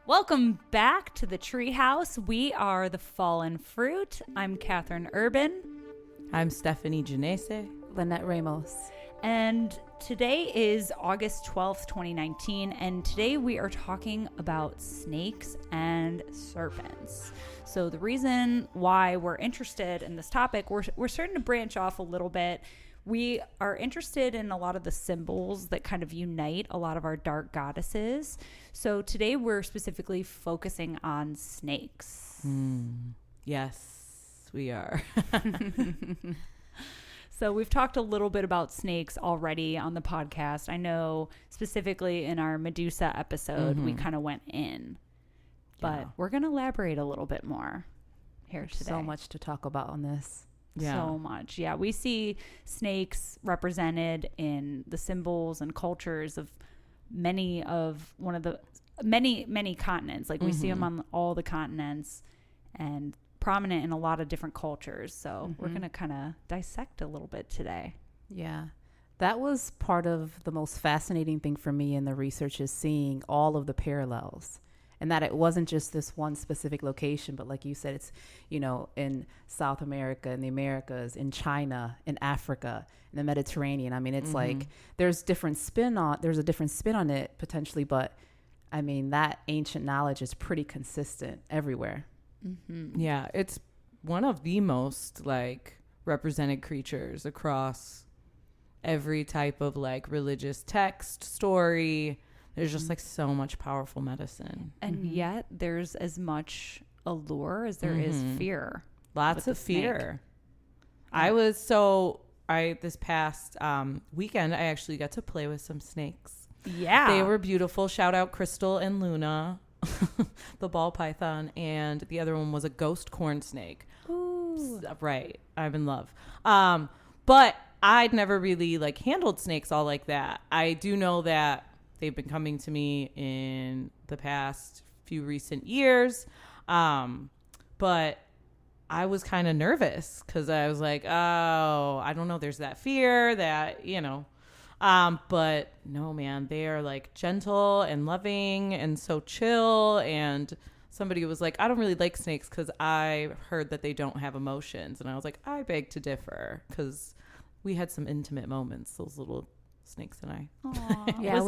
Welcome back to the Treehouse. We are the Fallen Fruit. I'm Catherine Urban. I'm Stephanie Janese. Lynette Ramos. And today is August 12th, 2019. And today we are talking about snakes and serpents. So the reason why we're interested in this topic, we're starting to branch off a little bit. We are interested in a lot of the symbols that kind of unite a lot of our dark goddesses. So today we're specifically focusing on snakes. Yes, we are. So we've talked a little bit about snakes already on the podcast. I know specifically in our Medusa episode, we kind of went in. But we're going to elaborate a little bit more here today. So much to talk about on this. So much. Yeah, we see snakes represented in the symbols and cultures of many continents. Like we see them on all the continents and prominent in a lot of different cultures. So we're going to kind of dissect a little bit today. Yeah. That was part of the most fascinating thing for me in the research, is seeing all of the parallels. And that it wasn't just this one specific location, but like you said, it's, you know, in South America, in the Americas, in China, in Africa, in the Mediterranean. I mean, it's like there's a different spin on it potentially, but I mean, that ancient knowledge is pretty consistent everywhere. Yeah, it's one of the most like represented creatures across every type of like religious text, story. There's just like so much powerful medicine. And yet there's as much allure as there is fear. Lots of fear. This past weekend, I actually got to play with some snakes. Yeah. They were beautiful. Shout out Crystal and Luna, the ball python. And the other one was a ghost corn snake. Ooh. Right. I'm in love. But I'd never really like handled snakes all like that. I do know that they've been coming to me in the past few recent years. But I was kind of nervous because I was like, oh, I don't know. There's that fear that, you know, but no, man, they are like gentle and loving and so chill. And somebody was like, I don't really like snakes because I heard that they don't have emotions. And I was like, I beg to differ, because we had some intimate moments, those little snakes and I. Aww. Yeah,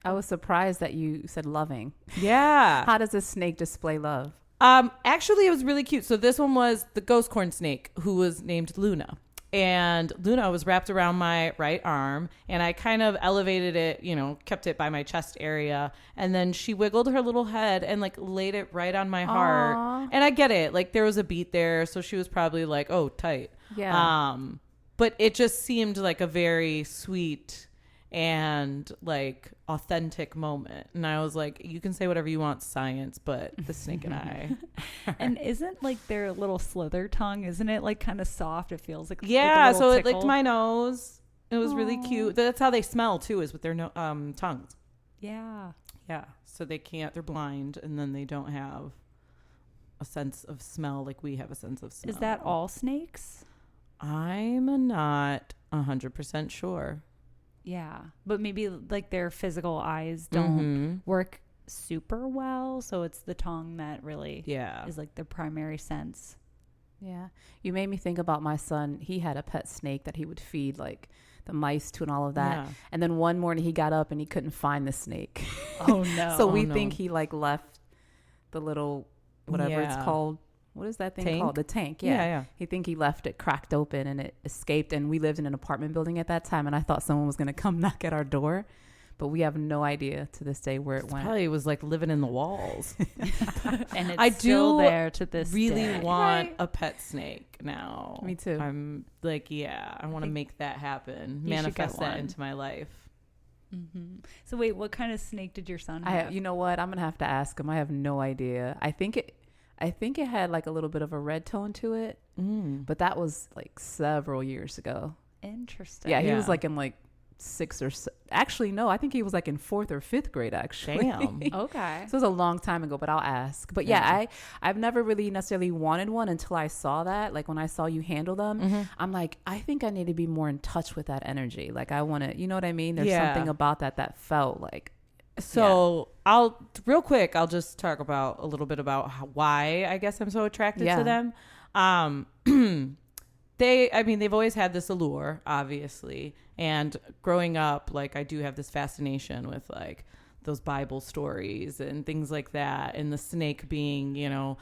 I was surprised that you said loving. Yeah. How does a snake display love? Actually, it was really cute. So this one was the ghost corn snake, who was named Luna. And Luna was wrapped around my right arm, and I kind of elevated it, you know, kept it by my chest area. And then she wiggled her little head and like laid it right on my heart. Aww. And I get it. Like there was a beat there. So she was probably like, oh, tight. Yeah. But it just seemed like a very sweet and like authentic moment. And I was like, you can say whatever you want, science, but the snake and I. And isn't like their little slither tongue, isn't it like kind of soft? It feels like yeah, like so tickle. it licked my nose. It was really cute. That's how they smell too, is with their tongues. Yeah. So they're blind, and then they don't have a sense of smell like we have a sense of smell. Is that all snakes? I'm not 100% sure. Yeah, but maybe like their physical eyes don't work super well, so it's the tongue that really is like their primary sense. Yeah. You made me think about my son. He had a pet snake that he would feed like the mice to and all of that. Yeah. And then one morning he got up and he couldn't find the snake. Oh no. So we think he like left the little whatever it's called. What is that thing called? The tank. Yeah. He think he left it cracked open and it escaped. And we lived in an apartment building at that time. And I thought someone was going to come knock at our door. But we have no idea to this day where it went. Probably was like living in the walls. And it's still there to this day. day. Want a pet snake now. Me too. I'm like, I want to make that happen. Manifest that into my life. Mm-hmm. So wait, what kind of snake did your son have? You know what? I'm going to have to ask him. I have no idea. I think it had like a little bit of a red tone to it, but that was like several years ago. Interesting. Yeah, he was like in like actually no, I think he was like in 4th or 5th grade actually. Damn. Okay. So it was a long time ago, but I'll ask. But I've never really necessarily wanted one until I saw that. Like when I saw you handle them, I'm like, I think I need to be more in touch with that energy. Like I want to, you know what I mean? There's something about that felt like So I'll just talk about a little bit about why I guess I'm so attracted to them. They've always had this allure, obviously. And growing up, like, I do have this fascination with, like, those Bible stories and things like that. And the snake being, you know,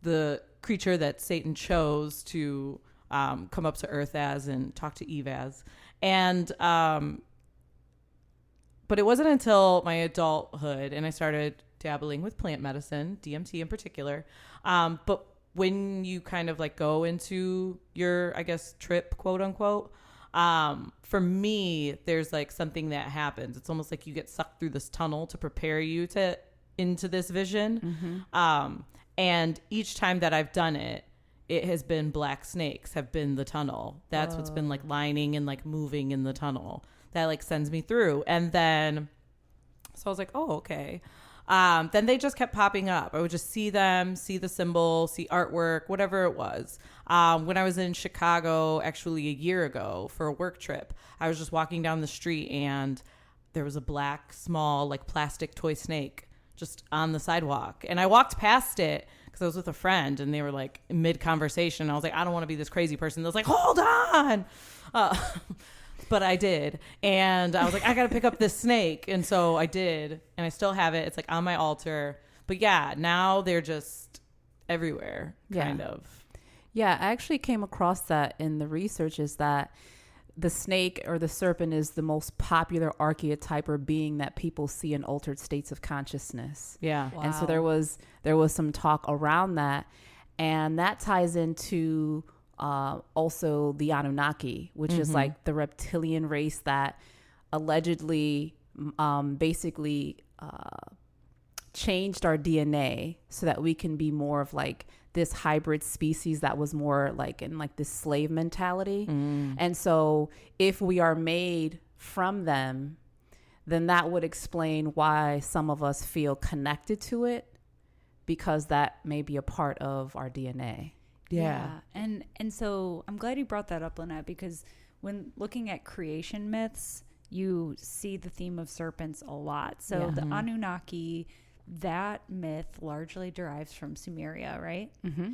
the creature that Satan chose to come up to earth as and talk to Eve as. And, but it wasn't until my adulthood and I started dabbling with plant medicine, DMT in particular. But when you kind of like go into your, I guess, trip, quote unquote, for me, there's like something that happens. It's almost like you get sucked through this tunnel to prepare you into this vision. Mm-hmm. And each time that I've done it, it has been black snakes have been the tunnel. That's what's been like lining and like moving in the tunnel that like sends me through. And then, so I was like, oh, okay. Then they just kept popping up. I would just see them, see the symbol, see artwork, whatever it was. When I was in Chicago, actually a year ago for a work trip, I was just walking down the street and there was a black, small, like plastic toy snake just on the sidewalk. And I walked past it because I was with a friend and they were like mid-conversation. I was like, I don't want to be this crazy person. They was like, hold on. But I did. And I was like, I got to pick up this snake. And so I did. And I still have it. It's like on my altar. But yeah, now they're just everywhere, kind of. Yeah, I actually came across that in the research is that the snake or the serpent is the most popular archetype or being that people see in altered states of consciousness. Yeah. Wow. And so there was some talk around that. And that ties into also the Anunnaki, which is like the reptilian race that allegedly basically changed our DNA so that we can be more of like this hybrid species that was more like in like this slave mentality. And so if we are made from them, then that would explain why some of us feel connected to it, because that may be a part of our DNA. Yeah. And so I'm glad you brought that up, Lynette, because when looking at creation myths, you see the theme of serpents a lot. So the Anunnaki, that myth largely derives from Sumeria, right? Mm-hmm.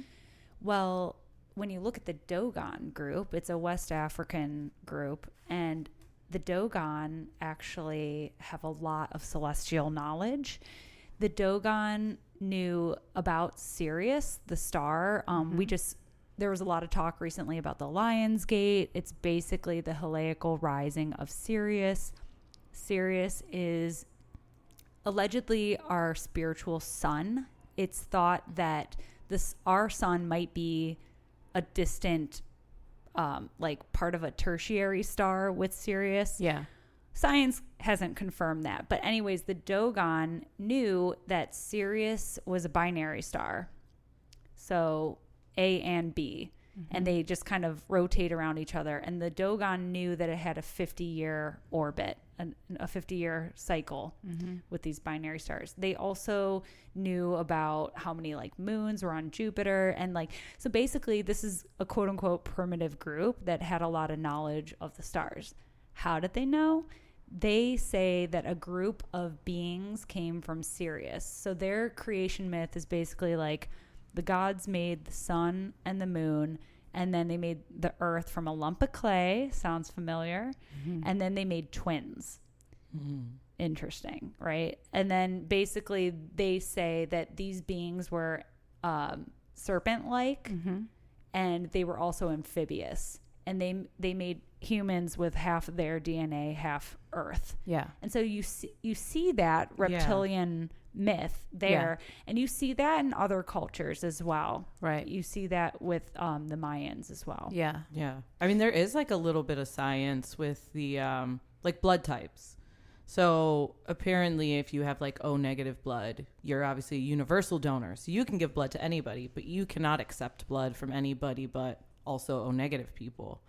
Well, when you look at the Dogon group, it's a West African group, and the Dogon actually have a lot of celestial knowledge. The Dogon knew about Sirius, the star. There was a lot of talk recently about the Lion's Gate. It's basically the heliacal rising of Sirius. Sirius is allegedly our spiritual sun. It's thought that our sun might be a distant, like part of a tertiary star with Sirius. Yeah. Science hasn't confirmed that. But anyways, the Dogon knew that Sirius was a binary star. So A and B. And they just kind of rotate around each other. And the Dogon knew that it had a 50-year orbit, a 50-year cycle with these binary stars. They also knew about how many like moons were on Jupiter. And like, so basically this is a quote unquote primitive group that had a lot of knowledge of the stars. How did they know? They say that a group of beings came from Sirius. So their creation myth is basically like the gods made the sun and the moon, and then they made the earth from a lump of clay. Sounds familiar. And then they made twins. Interesting, right? And then basically they say that these beings were serpent-like, and they were also amphibious. And they made humans with half of their DNA, half Earth. Yeah. And so you see that reptilian myth there, and you see that in other cultures as well. Right. You see that with the Mayans as well. Yeah. Yeah. I mean, there is like a little bit of science with the like blood types. So apparently if you have like O negative blood, you're obviously a universal donor. So you can give blood to anybody, but you cannot accept blood from anybody but also O negative people.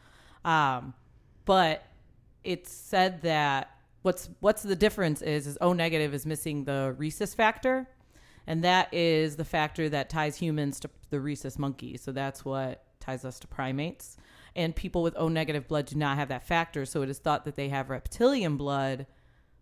But it's said that what's the difference is O negative is missing the rhesus factor, and that is the factor that ties humans to the rhesus monkey. So that's what ties us to primates. And people with O negative blood do not have that factor, so it is thought that they have reptilian blood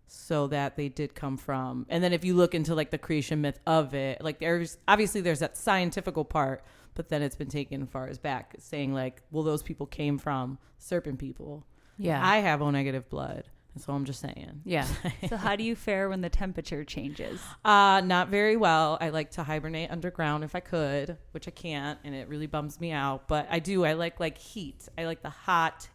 so that they did come from. And then if you look into like the creation myth of it, like there's that scientific part, but then it's been taken far as back, saying like, well, those people came from serpent people. Yeah. I have O negative blood. So I'm just saying. Yeah. So how do you fare when the temperature changes? Not very well. I like to hibernate underground if I could, which I can't, and it really bums me out. But I do. I like heat. I like the hot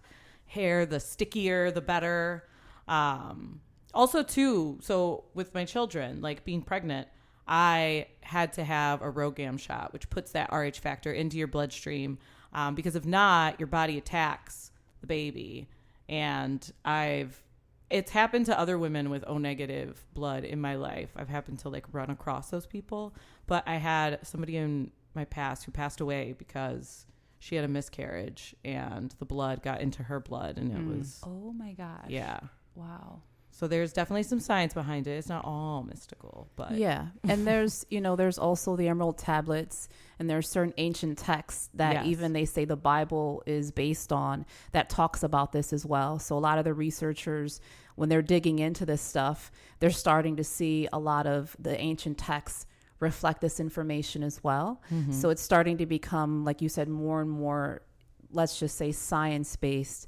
hair. The stickier, the better. Also, too, so with my children, like being pregnant, I had to have a RhoGAM shot, which puts that RH factor into your bloodstream. Because if not, your body attacks the baby. And it's happened to other women with O negative blood in my life. I've happened to like run across those people. But I had somebody in my past who passed away because she had a miscarriage and the blood got into her blood, and it was... Oh my gosh. Yeah. Wow. So there's definitely some science behind it. It's not all mystical, but... Yeah. And there's also the emerald tablets, and there's certain ancient texts that even they say the Bible is based on that talks about this as well. So a lot of the researchers, when they're digging into this stuff, they're starting to see a lot of the ancient texts reflect this information as well. Mm-hmm. So it's starting to become, like you said, more and more, let's just say, science-based,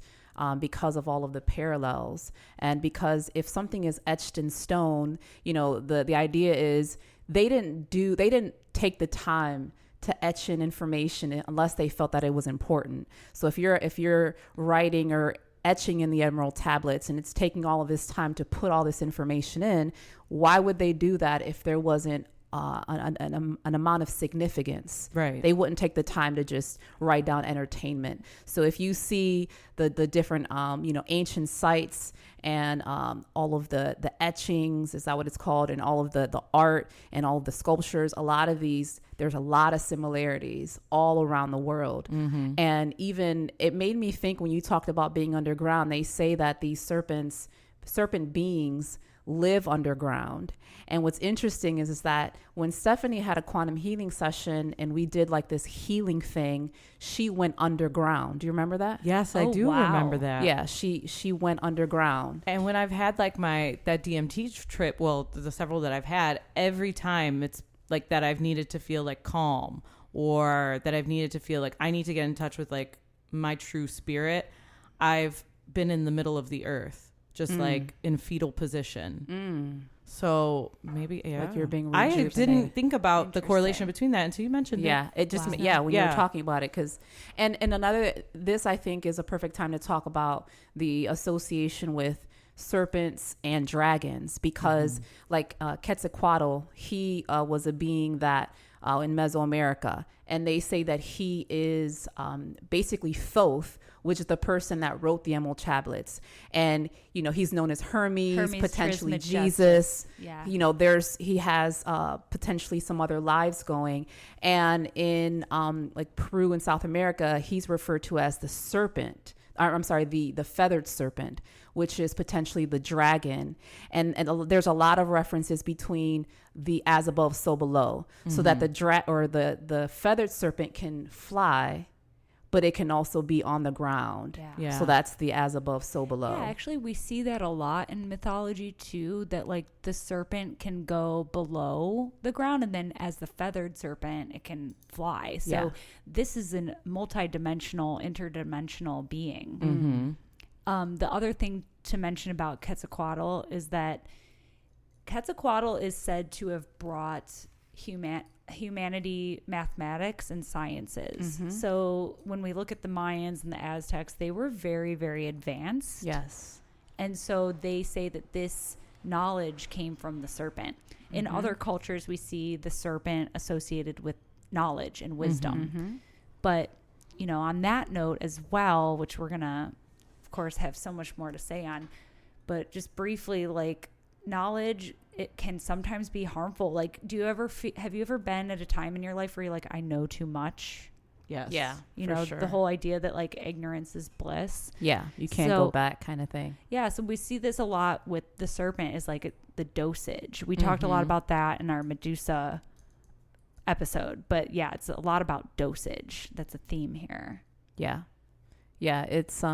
because of all of the parallels. And because if something is etched in stone, the idea is they didn't take the time to etch in information unless they felt that it was important. So if you're writing or etching in the emerald tablets and it's taking all of this time to put all this information in, why would they do that if there wasn't an amount of significance? Right. They wouldn't take the time to just write down entertainment. So if you see the different ancient sites and all of the etchings, is that what it's called, and all of the art and all of the sculptures, a lot of these, there's a lot of similarities all around the world. Mm-hmm. And even it made me think, when you talked about being underground, they say that these serpent beings live underground. And what's interesting is that when Stephanie had a quantum healing session and we did like this healing thing, she went underground. Do you remember that? Yes, I do remember that. Yeah, she went underground. And when I've had like that DMT trip, well, the several that I've had, every time it's like that I've needed to feel like calm, or that I've needed to feel like I need to get in touch with like my true spirit, I've been in the middle of the earth, just like in fetal position. So maybe like you're being I didn't think about the correlation between that until you mentioned it. It just when you were talking about it, because and this I think is a perfect time to talk about the association with serpents and dragons, because like Quetzalcoatl, he was a being that in Mesoamerica, and they say that he is basically Thoth, which is the person that wrote the emerald tablets. And he's known as Hermes potentially Jesus. Yeah. He has potentially some other lives going. And in like Peru and South America, he's referred to as the serpent. The feathered serpent, which is potentially the dragon. And there's a lot of references between the as above, so below, so that the feathered serpent can fly, but it can also be on the ground. Yeah. So that's the as above, so below. Yeah, actually, we see that a lot in mythology too, that like the serpent can go below the ground, and then as the feathered serpent, it can fly. So this is a multi-dimensional, interdimensional being. The other thing to mention about Quetzalcoatl is that Quetzalcoatl is said to have brought humanity, mathematics, and sciences. So when we look at the Mayans and the Aztecs, they were very, very advanced. Yes. And so they say that this knowledge came from the serpent. In other cultures, we see the serpent associated with knowledge and wisdom. But, on that note as well, which we're going to, of course, have so much more to say on, but just briefly, like, knowledge, it can sometimes be harmful. Like, have you ever been at a time in your life where you're like, I know too much? Yes. Yeah. Sure. The whole idea that like ignorance is bliss. Yeah. You can't go back kind of thing. Yeah. So we see this a lot with the serpent, is like the dosage. We talked a lot about that in our Medusa episode, but yeah, it's a lot about dosage. That's a theme here. Yeah. Yeah. It's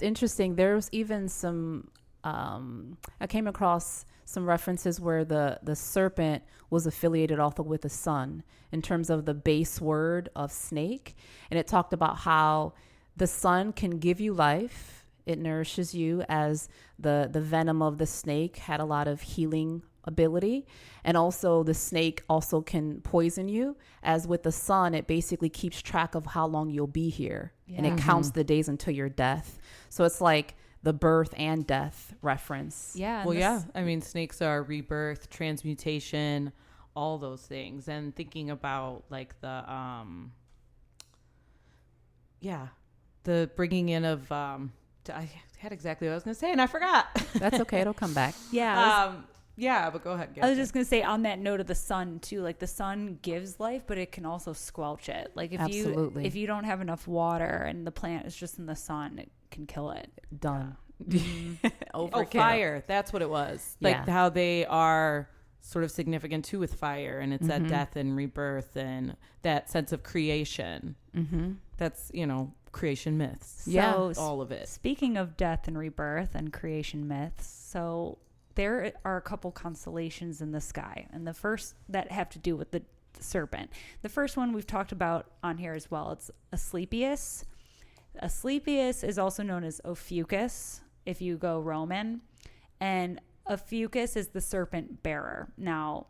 interesting. There's even some I came across some references where the serpent was affiliated also with the sun in terms of the base word of snake. And it talked about how the sun can give you life. It nourishes you, as the venom of the snake had a lot of healing ability. And also the snake also can poison you, as with the sun, it basically keeps track of how long you'll be here. Yeah. And it counts the days until your death. So it's like the birth and death reference. Yeah. Well, yeah. I mean, snakes are rebirth, transmutation, all those things. And thinking about like the bringing in of, I had exactly what I was going to say and I forgot. That's okay. It'll come back. Yeah. Yeah, but go ahead. I was just going to say, on that note of the sun too, like the sun gives life, but it can also squelch it. Like if you don't have enough water and the plant is just in the sun, it can kill it. Done. Oh, fire. That's what it was. Like how they are sort of significant too with fire, and it's that death and rebirth and that sense of creation. That's, creation myths. So all of it. Speaking of death and rebirth and creation myths, so there are a couple constellations in the sky, and the first that have to do with the serpent. The first one we've talked about on here as well. It's Asclepius. Asclepius is also known as Ophiuchus if you go Roman, and Ophiuchus is the Serpentbearer. Now,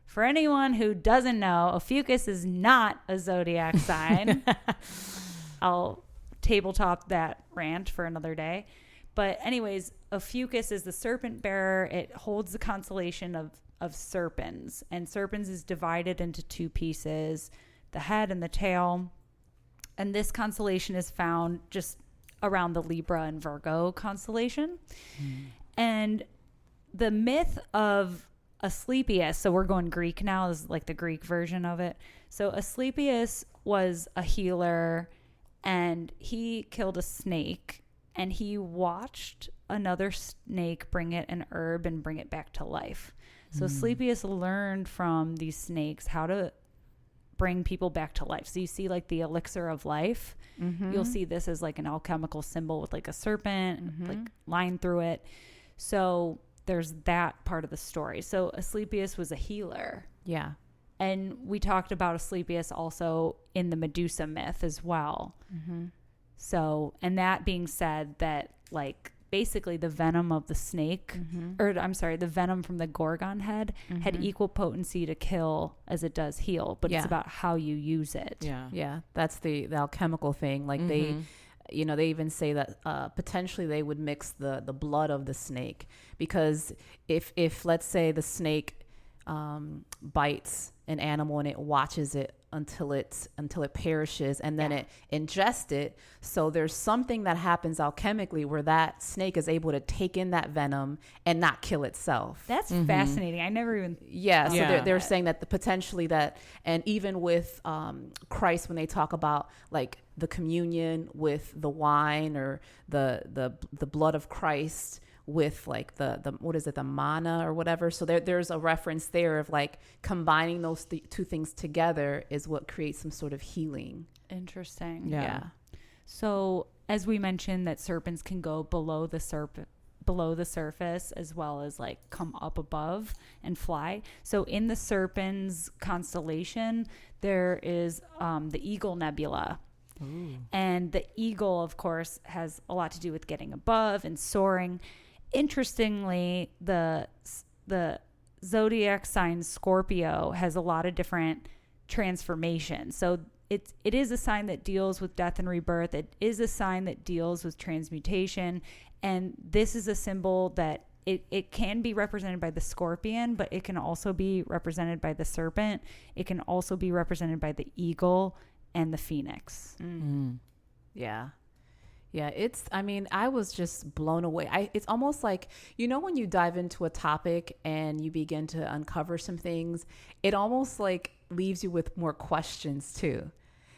for anyone who doesn't know, Ophiuchus is not a zodiac sign. I'll tabletop that rant for another day. But anyways, Ophiuchus is the Serpentbearer. It holds the constellation of Serpents. And Serpents is divided into two pieces, the head and the tail. And this constellation is found just around the Libra and Virgo constellation. And the myth of Asclepius, so we're going Greek now, is like the Greek version of it. So Asclepius was a healer, and he killed a snake, and he watched another snake bring it an herb and bring it back to life. So Asclepius learned from these snakes how to bring people back to life. So you see like the elixir of life. You'll see this as like an alchemical symbol with like a serpent like line through it. So there's that part of the story. So Asclepius was a healer. Yeah. And we talked about Asclepius also in the Medusa myth as well. So, and that being said, that like basically the venom of the snake, or I'm sorry, the venom from the Gorgon head had equal potency to kill as it does heal, but it's about how you use it. Yeah. That's the alchemical thing. Like they even say that potentially they would mix the blood of the snake, because if let's say the snake bites an animal and it watches it until it perishes, and then it ingests it. So there's something that happens alchemically where that snake is able to take in that venom and not kill itself. That's fascinating. I never even so they're saying that potentially that, and even with Christ, when they talk about like the communion with the wine or the blood of Christ with like the what is it, the manna or whatever. So there's a reference there of like combining those two things together is what creates some sort of healing. Interesting. Yeah. So as we mentioned, that serpents can go below the surface as well as like come up above and fly. So in the Serpents constellation, there is the Eagle Nebula. Ooh. And the eagle, of course, has a lot to do with getting above and soaring. Interestingly, the zodiac sign Scorpio has a lot of different transformations. So it is a sign that deals with death and rebirth. It is a sign that deals with transmutation. And this is a symbol that it can be represented by the scorpion, but it can also be represented by the serpent. It can also be represented by the eagle and the phoenix. Yeah. I was just blown away. It's almost like, when you dive into a topic and you begin to uncover some things, it almost like leaves you with more questions too.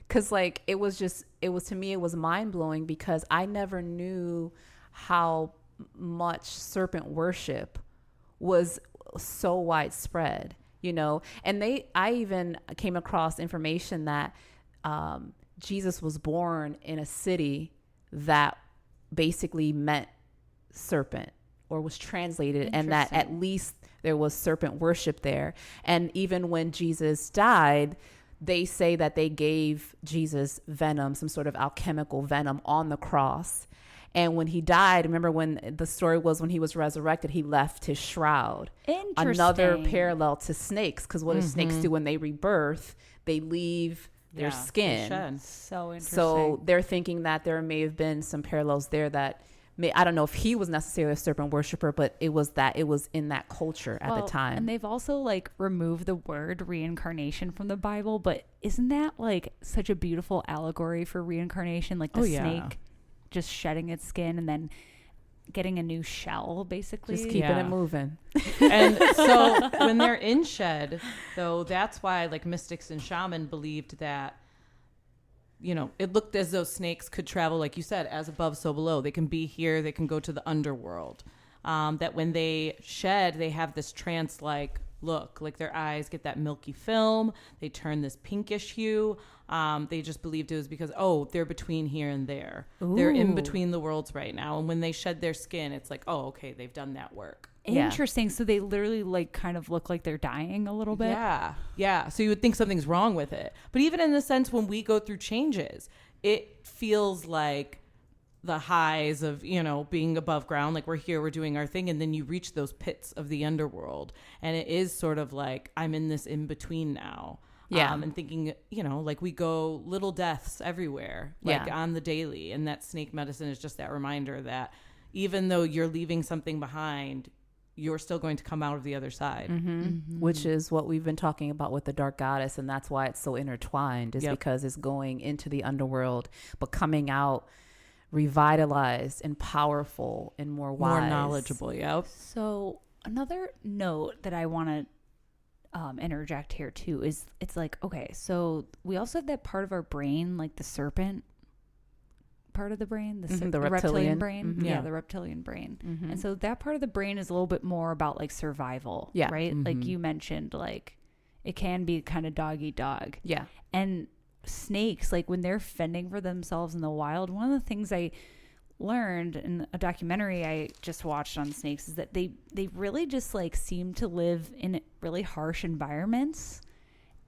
Cause like, it was to me, it was mind blowing because I never knew how much serpent worship was so widespread, and I even came across information that, Jesus was born in a city that basically meant serpent. or was translated, and that at least there was serpent worship there. And even when Jesus died, they say that they gave Jesus venom, some sort of alchemical venom on the cross. And when he died, remember when the story was when he was resurrected, he left his shroud. Another parallel to snakes, because what do snakes do when they rebirth? They leave their skin. So interesting. So they're thinking that there may have been some parallels there that I don't know if he was necessarily a serpent worshiper, but it was in that culture at the time. And they've also like removed the word reincarnation from the Bible, but isn't that like such a beautiful allegory for reincarnation? Like the snake just shedding its skin and then getting a new shell, basically. Just keeping it moving. And so when they're in shed, though, that's why like mystics and shaman believed that, you know, it looked as though snakes could travel, like you said, as above, so below. They can be here. They can go to the underworld. That when they shed, they have this trance-like look, like their eyes get that milky film. They turn this pinkish hue. They just believed it was because, they're between here and there. Ooh. They're in between the worlds right now. And when they shed their skin, it's like, okay, they've done that work. Interesting. So they literally like kind of look like they're dying a little bit. Yeah. So you would think something's wrong with it. But even in the sense when we go through changes, it feels like the highs of, you know, being above ground, like we're here, we're doing our thing. And then you reach those pits of the underworld. And it is sort of like, I'm in this in between now. And thinking, you know, like we go little deaths everywhere, like on the daily. And that snake medicine is just that reminder that even though you're leaving something behind, you're still going to come out of the other side. Which is what we've been talking about with the dark goddess. And that's why it's so intertwined, is because it's going into the underworld, but coming out revitalized and powerful and more wise. More knowledgeable, So another note that I want to interject here too is it's like, okay, so we also have that part of our brain, like the serpent part of the brain, the reptilian brain. The reptilian brain. And so that part of the brain is a little bit more about like survival, right? Like you mentioned, like it can be kind of dog eat dog. And snakes, like when they're fending for themselves in the wild, one of the things I learned in a documentary I just watched on snakes is that they really just like seem to live in really harsh environments,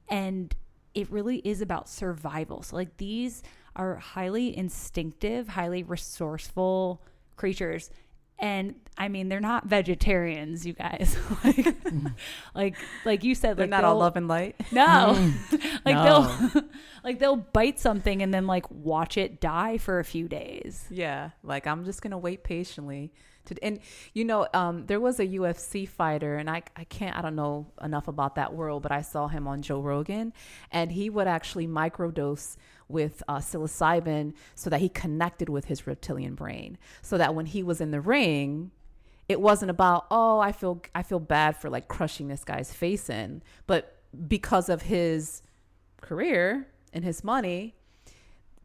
and it really is about survival. So like these are highly instinctive, highly resourceful creatures. And I mean, they're not vegetarians, you guys. like you said, they're like not all love and light. No, they'll bite something and then like watch it die for a few days. Yeah, like I'm just gonna wait patiently. And you know, there was a UFC fighter, and I don't know enough about that world, but I saw him on Joe Rogan, and he would actually microdose with psilocybin so that he connected with his reptilian brain, so that when he was in the ring, it wasn't about, I feel bad for like crushing this guy's face in, but because of his career and his money,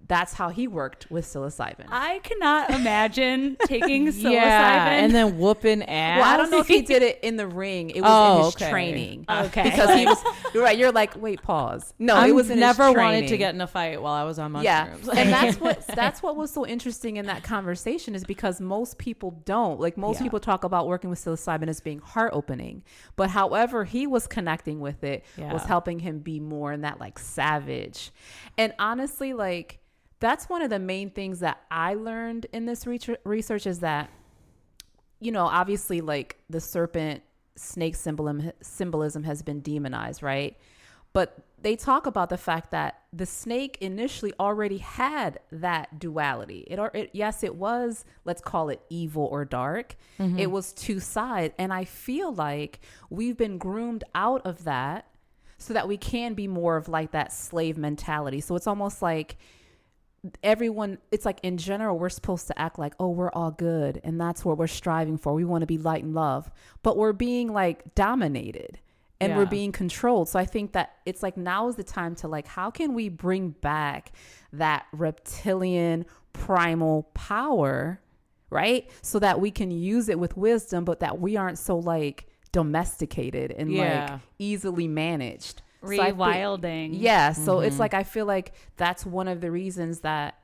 that's how he worked with psilocybin. I cannot imagine taking psilocybin and then whooping ass. Well, I don't know if he did it in the ring. It was in his training. Okay. Because he was, you're right. You're like, wait, pause. No, it was in his training. Never wanted to get in a fight while I was on mushrooms. Yeah. And that's what was so interesting in that conversation, is because most people don't. Like most people talk about working with psilocybin as being heart opening. But however he was connecting with it was helping him be more in that like savage. And honestly, like, that's one of the main things that I learned in this research is that, you know, obviously like the serpent snake symbolism has been demonized, right? But they talk about the fact that the snake initially already had that duality. Yes, it was, let's call it evil or dark. It was two sides. And I feel like we've been groomed out of that so that we can be more of like that slave mentality. So it's almost like everyone, it's like in general, we're supposed to act like, we're all good. And that's what we're striving for. We want to be light and love, but we're being like dominated and we're being controlled. So I think that it's like, now is the time to like, how can we bring back that reptilian primal power, right? So that we can use it with wisdom, but that we aren't so like domesticated and like easily managed. Rewilding. So it's like, I feel like that's one of the reasons that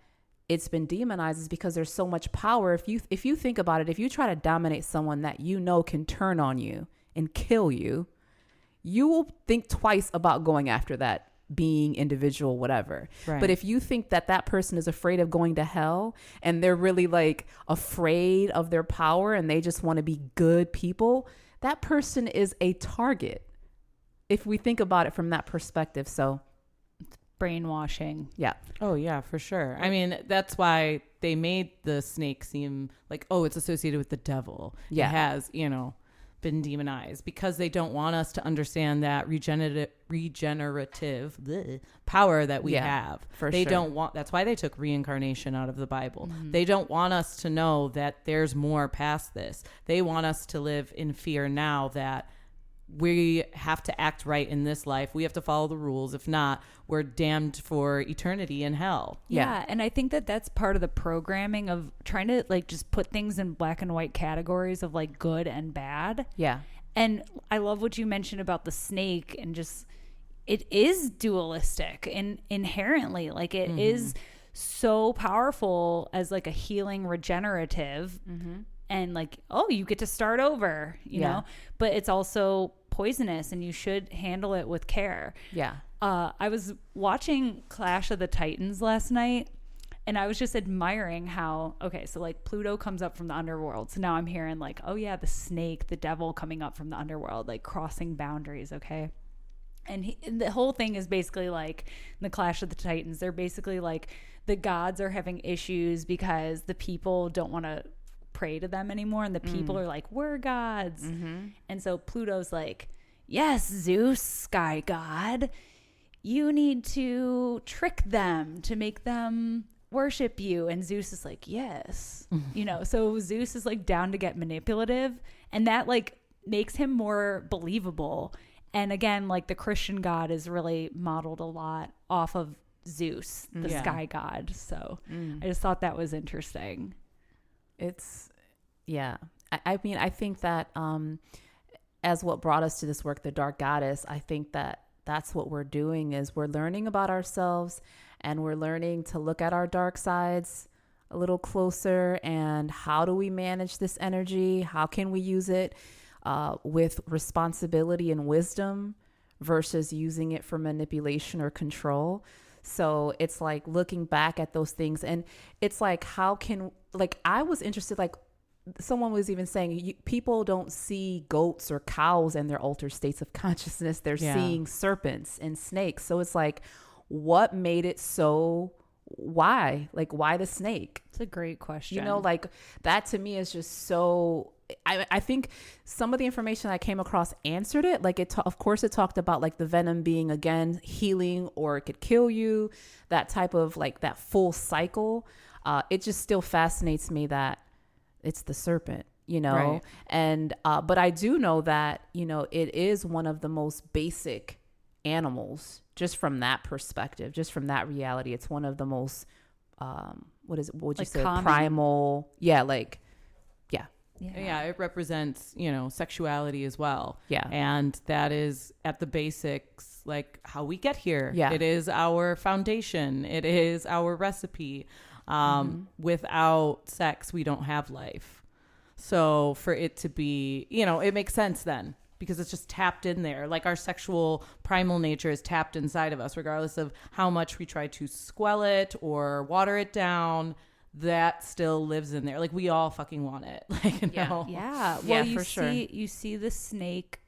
it's been demonized is because there's so much power. If you think about it, if you try to dominate someone that you know can turn on you and kill you, you will think twice about going after that being, individual, whatever. Right. But if you think that that person is afraid of going to hell and they're really like afraid of their power and they just want to be good people, that person is a target. If we think about it from that perspective. So brainwashing. yeah. Oh yeah, for sure. I mean, that's why they made the snake seem like, oh, it's associated with the devil. Yeah. It has, been demonized because they don't want us to understand that regenerative bleh, power that we have. They don't want, that's why they took reincarnation out of the Bible. They don't want us to know that there's more past this. They want us to live in fear now that we have to act right in this life. We have to follow the rules. If not, we're damned for eternity in hell. Yeah. And I think that that's part of the programming of trying to like just put things in black and white categories of like good and bad. Yeah. And I love what you mentioned about the snake and just, it is dualistic and inherently like it is so powerful as like a healing regenerative and like, oh, you get to start over, you know, but it's also poisonous and you should handle it with care. Yeah. I was watching Clash of the Titans last night and I was just admiring how, okay, so like Pluto comes up from the underworld. So now I'm hearing like, oh yeah, the snake, the devil coming up from the underworld, like crossing boundaries. Okay. And the whole thing is basically like in the Clash of the Titans, they're basically like the gods are having issues because the people don't want to pray to them anymore and the people are like, we're gods. And so Pluto's like, yes, Zeus, sky god, you need to trick them to make them worship you. And Zeus is like, yes. So Zeus is like down to get manipulative and that like makes him more believable. And again, like the Christian God is really modeled a lot off of Zeus, the sky god. So I just thought that was interesting. I mean, I think that as what brought us to this work, the Dark Goddess, I think that that's what we're doing is we're learning about ourselves and we're learning to look at our dark sides a little closer and how do we manage this energy? How can we use it with responsibility and wisdom versus using it for manipulation or control? So it's like looking back at those things and it's like, I was interested, like someone was even saying people don't see goats or cows in their altered states of consciousness. They're seeing serpents and snakes. So it's like, what made it so, why the snake? It's a great question. Like that to me is just so, I think some of the information I came across answered it. Like of course it talked about like the venom being again healing or it could kill you, that type of like that full cycle. It just still fascinates me that it's the serpent, Right. and but I do know that it is one of the most basic animals just from that perspective, just from that reality. It's one of the most what would you say common. primal, Yeah, it represents, sexuality as well. Yeah. And that is at the basics, like how we get here. Yeah. It is our foundation. It is our recipe. Without sex, we don't have life. So for it to be, it makes sense then because it's just tapped in there. Like our sexual primal nature is tapped inside of us, regardless of how much we try to squell it or water it down. That still lives in there. Like we all fucking want it. Yeah. Well, you for sure. You see the snake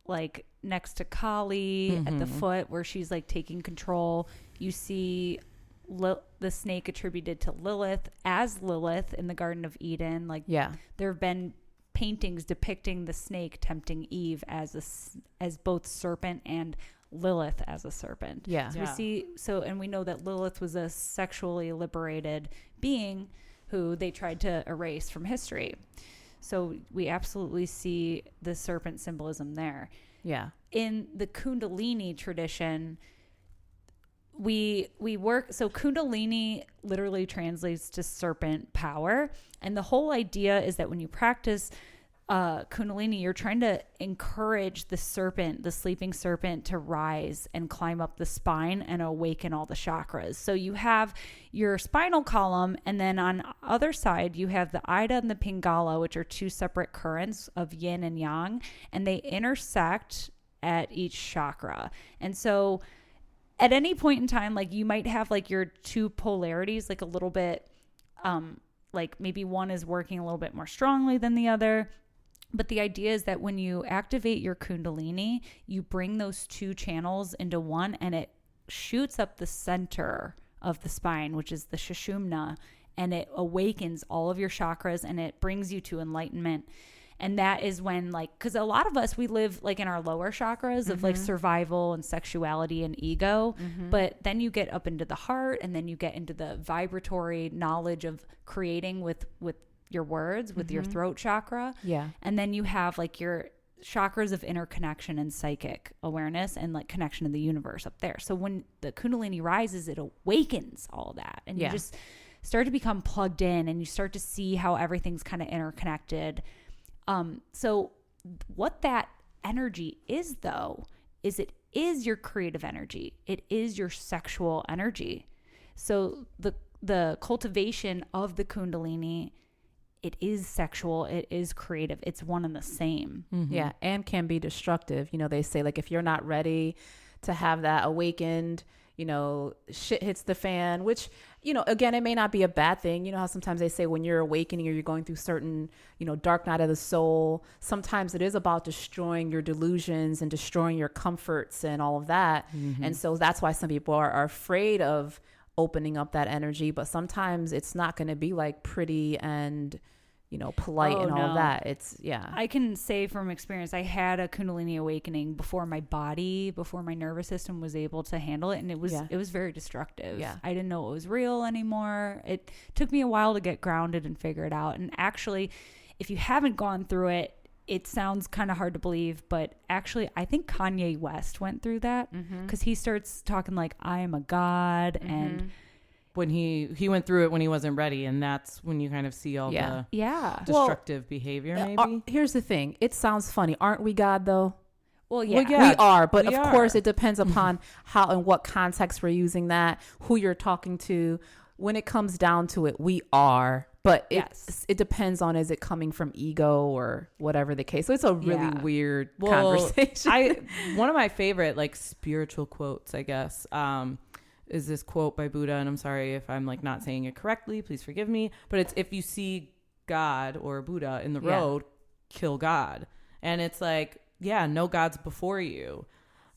like next to Kali at the foot where she's like taking control. You see the snake attributed to Lilith as Lilith in the Garden of Eden. Like there have been paintings depicting the snake tempting Eve as both serpent and Lilith as a serpent. Yeah. So we see, and we know that Lilith was a sexually liberated being who they tried to erase from history. So we absolutely see the serpent symbolism there. Yeah. In the Kundalini tradition, we work, so Kundalini literally translates to serpent power. And the whole idea is that when you practice Kundalini, you're trying to encourage the serpent, the sleeping serpent, to rise and climb up the spine and awaken all the chakras. So you have your spinal column, and then on the other side, you have the Ida and the Pingala, which are two separate currents of yin and yang, and they intersect at each chakra. And so at any point in time, like you might have like your two polarities, like a little bit, like maybe one is working a little bit more strongly than the other. But the idea is that when you activate your Kundalini, you bring those two channels into one, and it shoots up the center of the spine, which is the Sushumna, and it awakens all of your chakras, and it brings you to enlightenment. And that is when, like, because a lot of us, we live like in our lower chakras of like survival and sexuality and ego, but then you get up into the heart, and then you get into the vibratory knowledge of creating with your words, with your throat chakra. Yeah. And then you have like your chakras of interconnection and psychic awareness and like connection to the universe up there. So when the Kundalini rises, it awakens all that. And you just start to become plugged in, and you start to see how everything's kind of interconnected. So what that energy is, though, is it is your creative energy. It is your sexual energy. So the cultivation of the Kundalini, it is sexual, it is creative, it's one and the same. Yeah, and can be destructive. You know, they say like if you're not ready to have that awakened, you know, shit hits the fan, which, you know, again, it may not be a bad thing. You know how sometimes they say when you're awakening or you're going through certain, you know, dark night of the soul, sometimes it is about destroying your delusions and destroying your comforts and all of that. And so that's why some people are afraid of opening up that energy, but sometimes it's not going to be like pretty and, you know, polite and all of that. It's, I can say from experience, I had a Kundalini awakening before my nervous system was able to handle it. And it was very destructive. Yeah. I didn't know it was real anymore. It took me a while to get grounded and figure it out. And actually, if you haven't gone through it, it sounds kind of hard to believe, but actually I think Kanye West went through that, because he starts talking like, I am a god. And when he went through it when he wasn't ready, and that's when you kind of see all the destructive behavior. Maybe here's the thing, it sounds funny, aren't we God though? Well, we are, but of course it depends upon how and what context we're using that, who you're talking to. When it comes down to it, we are, but it depends on, is it coming from ego or whatever the case. So it's a really weird conversation. One of my favorite like spiritual quotes, I guess, is this quote by Buddha, and I'm sorry if I'm like not saying it correctly, please forgive me, but it's, if you see God or Buddha in the road, kill God. And it's like, no God's before you.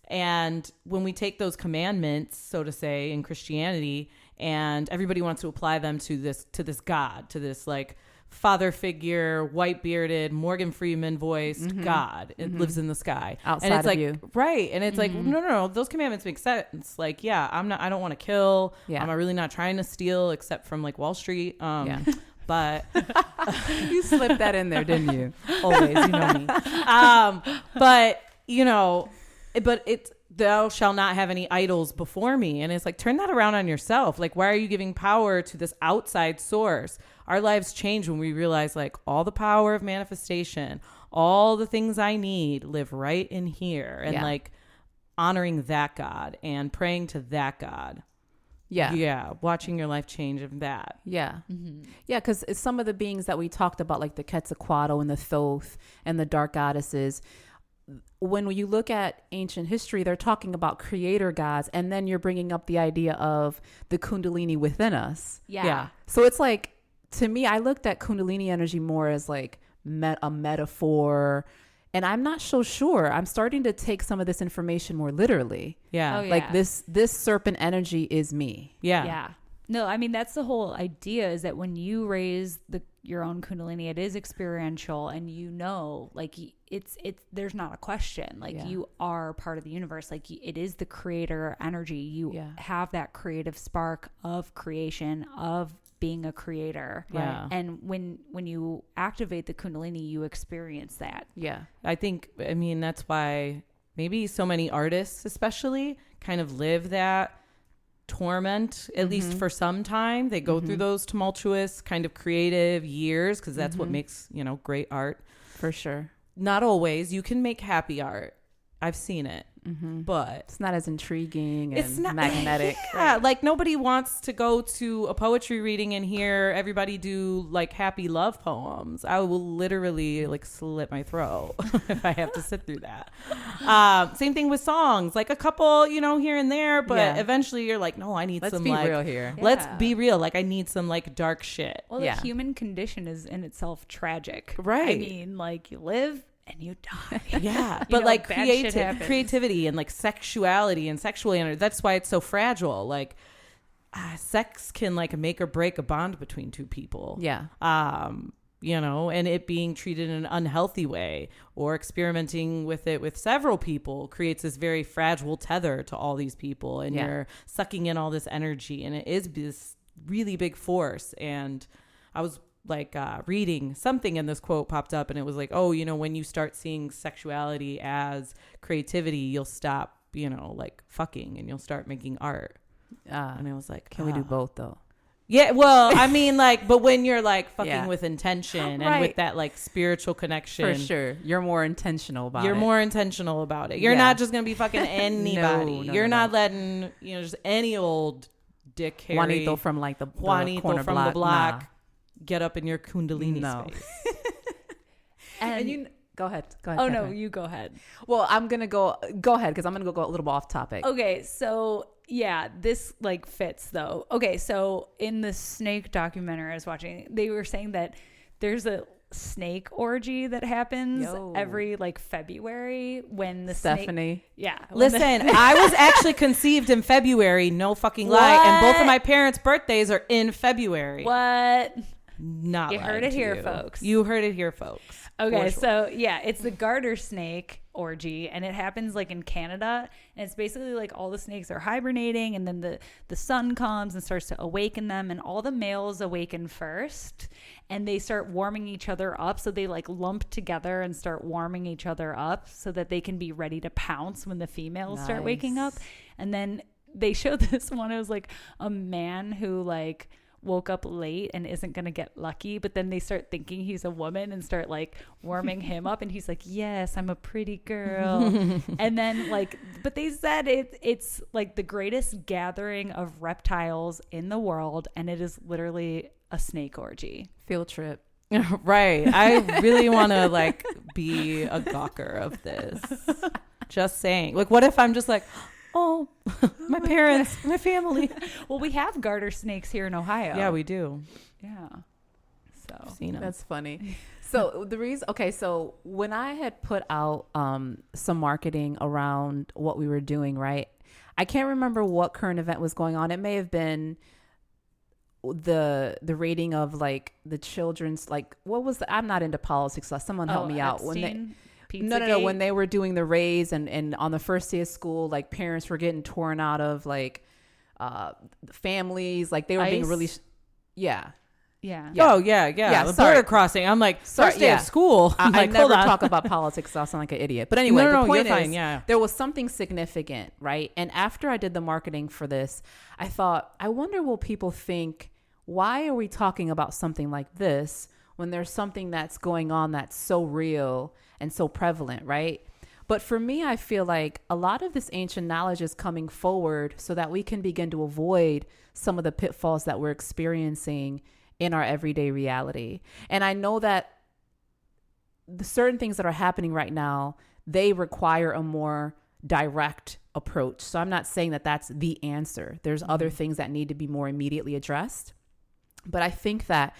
And when we take those commandments, so to say, in Christianity, and everybody wants to apply them to this God, to this like father figure, white bearded, Morgan Freeman voiced God. It lives in the sky. Outside and it's of like, you. Right. And it's like, no, those commandments make sense. Like, I don't want to kill. I'm really not trying to steal, except from like Wall Street. But you slipped that in there, didn't you? Always, you know me. But you know, but it's, thou shalt not have any idols before me. And it's like, turn that around on yourself. Like, why are you giving power to this outside source? Our lives change when we realize like all the power of manifestation, all the things I need live right in here. And like honoring that God and praying to that God. Yeah. Watching your life change of that. Yeah. Yeah. Because some of the beings that we talked about, like the Quetzalcoatl and the Thoth and the dark goddesses, when you look at ancient history, they're talking about creator gods, and then you're bringing up the idea of the Kundalini within us. Yeah. So it's like, to me, I looked at Kundalini energy more as like a metaphor, and I'm not so sure. I'm starting to take some of this information more literally. Like this serpent energy is me. No, I mean, that's the whole idea, is that when you raise your own Kundalini, it is experiential, and you know, like it's there's not a question. Like you are part of the universe. Like it is the creator energy. You have that creative spark of creation, of being a creator. And when you activate the Kundalini, you experience that. I mean, that's why maybe so many artists especially kind of live that torment, at least for some time. They go through those tumultuous kind of creative years, because that's what makes, great art. For sure. Not always. You can make happy art. I've seen it. But it's not as intriguing and it's not magnetic. Yeah, like nobody wants to go to a poetry reading and hear everybody do like happy love poems. I will literally like slit my throat if I have to sit through that. Same thing with songs, like a couple, here and there, but eventually you're like, no, I need let's some be like real here. Let's be real. Like I need some like dark shit. Well, the human condition is in itself tragic. Right. I mean, like you live and you die. Yeah. But like bad shit happens. creativity and like sexuality and sexual energy, that's why it's so fragile. Like sex can like make or break a bond between two people. Yeah. And it being treated in an unhealthy way or experimenting with it with several people creates this very fragile tether to all these people, and you're sucking in all this energy, and it is this really big force. And I was like reading something, and this quote popped up, and it was like, oh, when you start seeing sexuality as creativity, you'll stop, like fucking, and you'll start making art. And I was like, can we do both though? Yeah, well, I mean, like, but when you're like fucking with intention and with that like spiritual connection, for sure, you're more intentional about it. You're not just gonna be fucking anybody. No, you're not letting just any old dick Harry Juanito from like the corner from the block get up in your Kundalini space. and you go ahead. Oh, Catherine. no, you go ahead. Well, I'm gonna go ahead because I'm gonna go a little bit off topic. Okay, so yeah, this like fits though. Okay, so in the snake documentary I was watching, they were saying that there's a snake orgy that happens every like February when the Stephanie. Listen, I was actually conceived in February, no fucking lie, and both of my parents' birthdays are in February. What? Not you heard it here, folks. You heard it here, folks. Okay, so it's the garter snake orgy, and it happens like in Canada, and it's basically like all the snakes are hibernating, and then the sun comes and starts to awaken them, and all the males awaken first, and they start warming each other up, so they like lump together and start warming each other up so that they can be ready to pounce when the females start waking up. And then they showed this one, it was like a man who like woke up late and isn't gonna get lucky, but then they start thinking he's a woman and start like warming him up, and he's like, yes, I'm a pretty girl. And then like, but they said it's like the greatest gathering of reptiles in the world, and it is literally a snake orgy. Field trip. Right. I really want to like be a gawker of this. Just saying. Like, what if I'm just like, oh, my parents, my family. Well, we have garter snakes here in Ohio. Yeah, we do. Yeah. So I've seen them. That's funny. So the reason, so when I had put out some marketing around what we were doing, right? I can't remember what current event was going on. It may have been the rating of like the children's, like, what was I'm not into politics, so someone help me out. Epstein? No. When they were doing the raise and on the first day of school, like parents were getting torn out of like families, like they were being really, Yeah. Oh yeah. The border crossing. I'm like, first day of school. I like, never talk about politics, so I sound like an idiot. But anyway, the point is, fine, there was something significant, right? And after I did the marketing for this, I thought, I wonder will people think, why are we talking about something like this when there's something that's going on that's so real and so prevalent, right? But for me, I feel like a lot of this ancient knowledge is coming forward so that we can begin to avoid some of the pitfalls that we're experiencing in our everyday reality. And I know that the certain things that are happening right now, they require a more direct approach. So I'm not saying that that's the answer. There's other things that need to be more immediately addressed. But I think that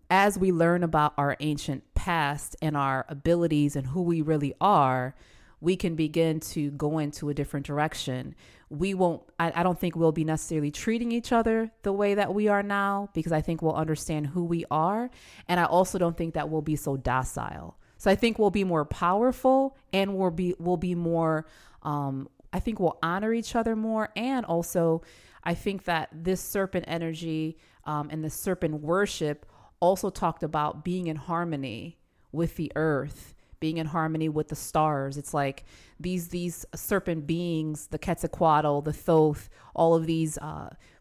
as we learn about our ancient past and our abilities and who we really are, we can begin to go into a different direction. I don't think we'll be necessarily treating each other the way that we are now, because I think we'll understand who we are. And I also don't think that we'll be so docile. So I think we'll be more powerful, and we'll be more, I think we'll honor each other more. And also I think that this serpent energy and the serpent worship also talked about being in harmony with the earth, being in harmony with the stars. It's like these serpent beings, the Quetzalcoatl, the Thoth, all of these,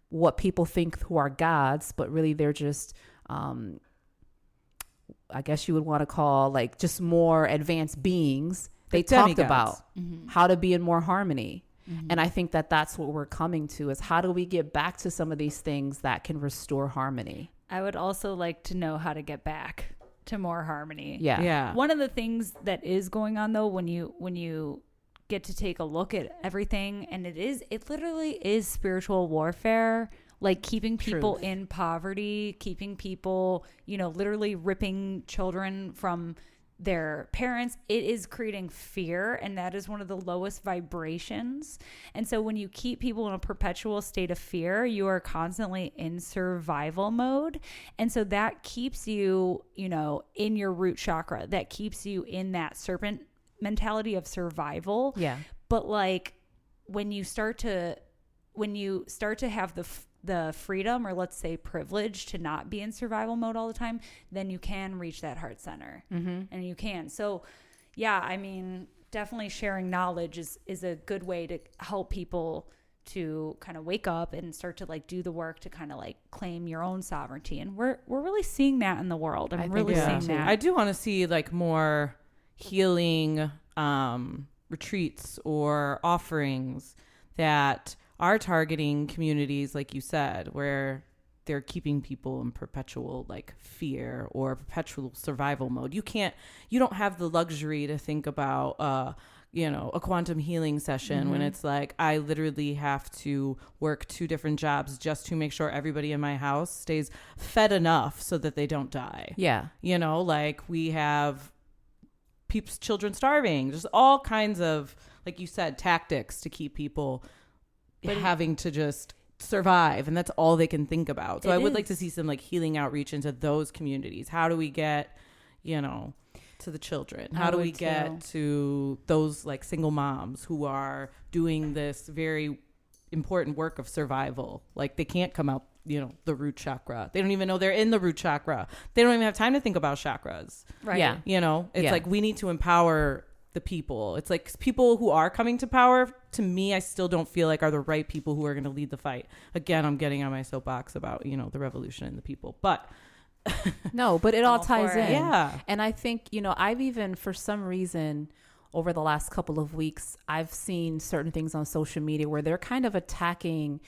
what people think who are gods, but really they're just, I guess you would want to call like just more advanced beings. They talked about how to be in more harmony. And I think that that's what we're coming to, is how do we get back to some of these things that can restore harmony? I would also like to know how to get back to more harmony. Yeah. One of the things that is going on though, when you get to take a look at everything, and it literally is spiritual warfare, like keeping people in poverty, keeping people, literally ripping children from their parents. It is creating fear, and that is one of the lowest vibrations. And so when you keep people in a perpetual state of fear, you are constantly in survival mode. And so that keeps you, in your root chakra, that keeps you in that serpent mentality of survival. Yeah. But like when you start to have the freedom, or let's say privilege, to not be in survival mode all the time, then you can reach that heart center. And you can. So yeah, I mean, definitely sharing knowledge is a good way to help people to kind of wake up and start to like do the work to kind of like claim your own sovereignty. And we're really seeing that in the world. I'm really seeing that. I do want to see like more healing retreats or offerings that are targeting communities, like you said, where they're keeping people in perpetual like fear or perpetual survival mode. You don't have the luxury to think about, a quantum healing session when it's like, I literally have to work 2 different jobs just to make sure everybody in my house stays fed enough so that they don't die. Yeah. Like we have children starving, just all kinds of, like you said, tactics to keep people having to just survive, and that's all they can think about. So I would like to see some like healing outreach into those communities. How do we get, to the children? How do we get to those like single moms who are doing this very important work of survival? Like they can't come out, the root chakra. They don't even know they're in the root chakra. They don't even have time to think about chakras. Right. Yeah. It's like we need to empower the people. It's like people who are coming to power, to me, I still don't feel like are the right people who are going to lead the fight. Again, I'm getting on my soapbox about, the revolution and the people, but no, but it all ties in. Yeah. And I think, I've even, for some reason, over the last couple of weeks, I've seen certain things on social media where they're kind of attacking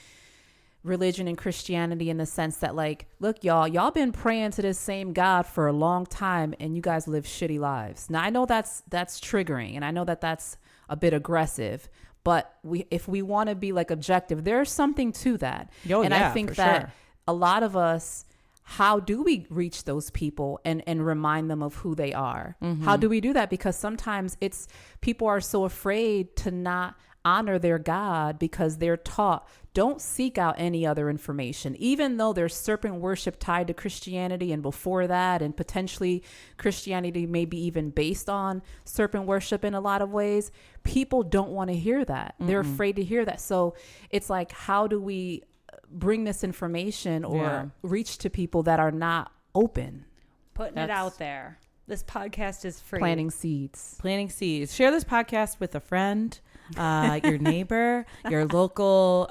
religion and Christianity in the sense that like, look, y'all been praying to this same God for a long time and you guys live shitty lives. Now I know that's triggering, and I know that that's a bit aggressive, but if we want to be like objective, there's something to that. I think that a lot of us, how do we reach those people and remind them of who they are? How do we do that? Because sometimes people are so afraid to not honor their God because they're taught, don't seek out any other information, even though there's serpent worship tied to Christianity and before that, and potentially Christianity may be even based on serpent worship in a lot of ways. People don't want to hear that. They're afraid to hear that. So it's like, how do we bring this information or reach to people that are not open? Putting it out there. This podcast is free. Planting seeds. Share this podcast with a friend, your neighbor, your local,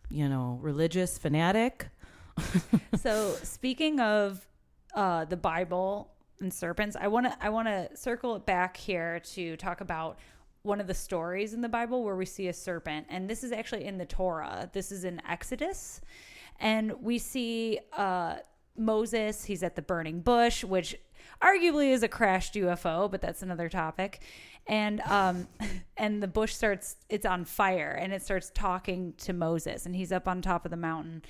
religious fanatic. So speaking of the Bible and serpents, I want to circle it back here to talk about one of the stories in the Bible where we see a serpent. And this is actually in the Torah. This is in Exodus. And we see Moses, he's at the burning bush, which arguably is a crashed UFO, but that's another topic. And the bush it's on fire, and it starts talking to Moses, and he's up on top of the mountain,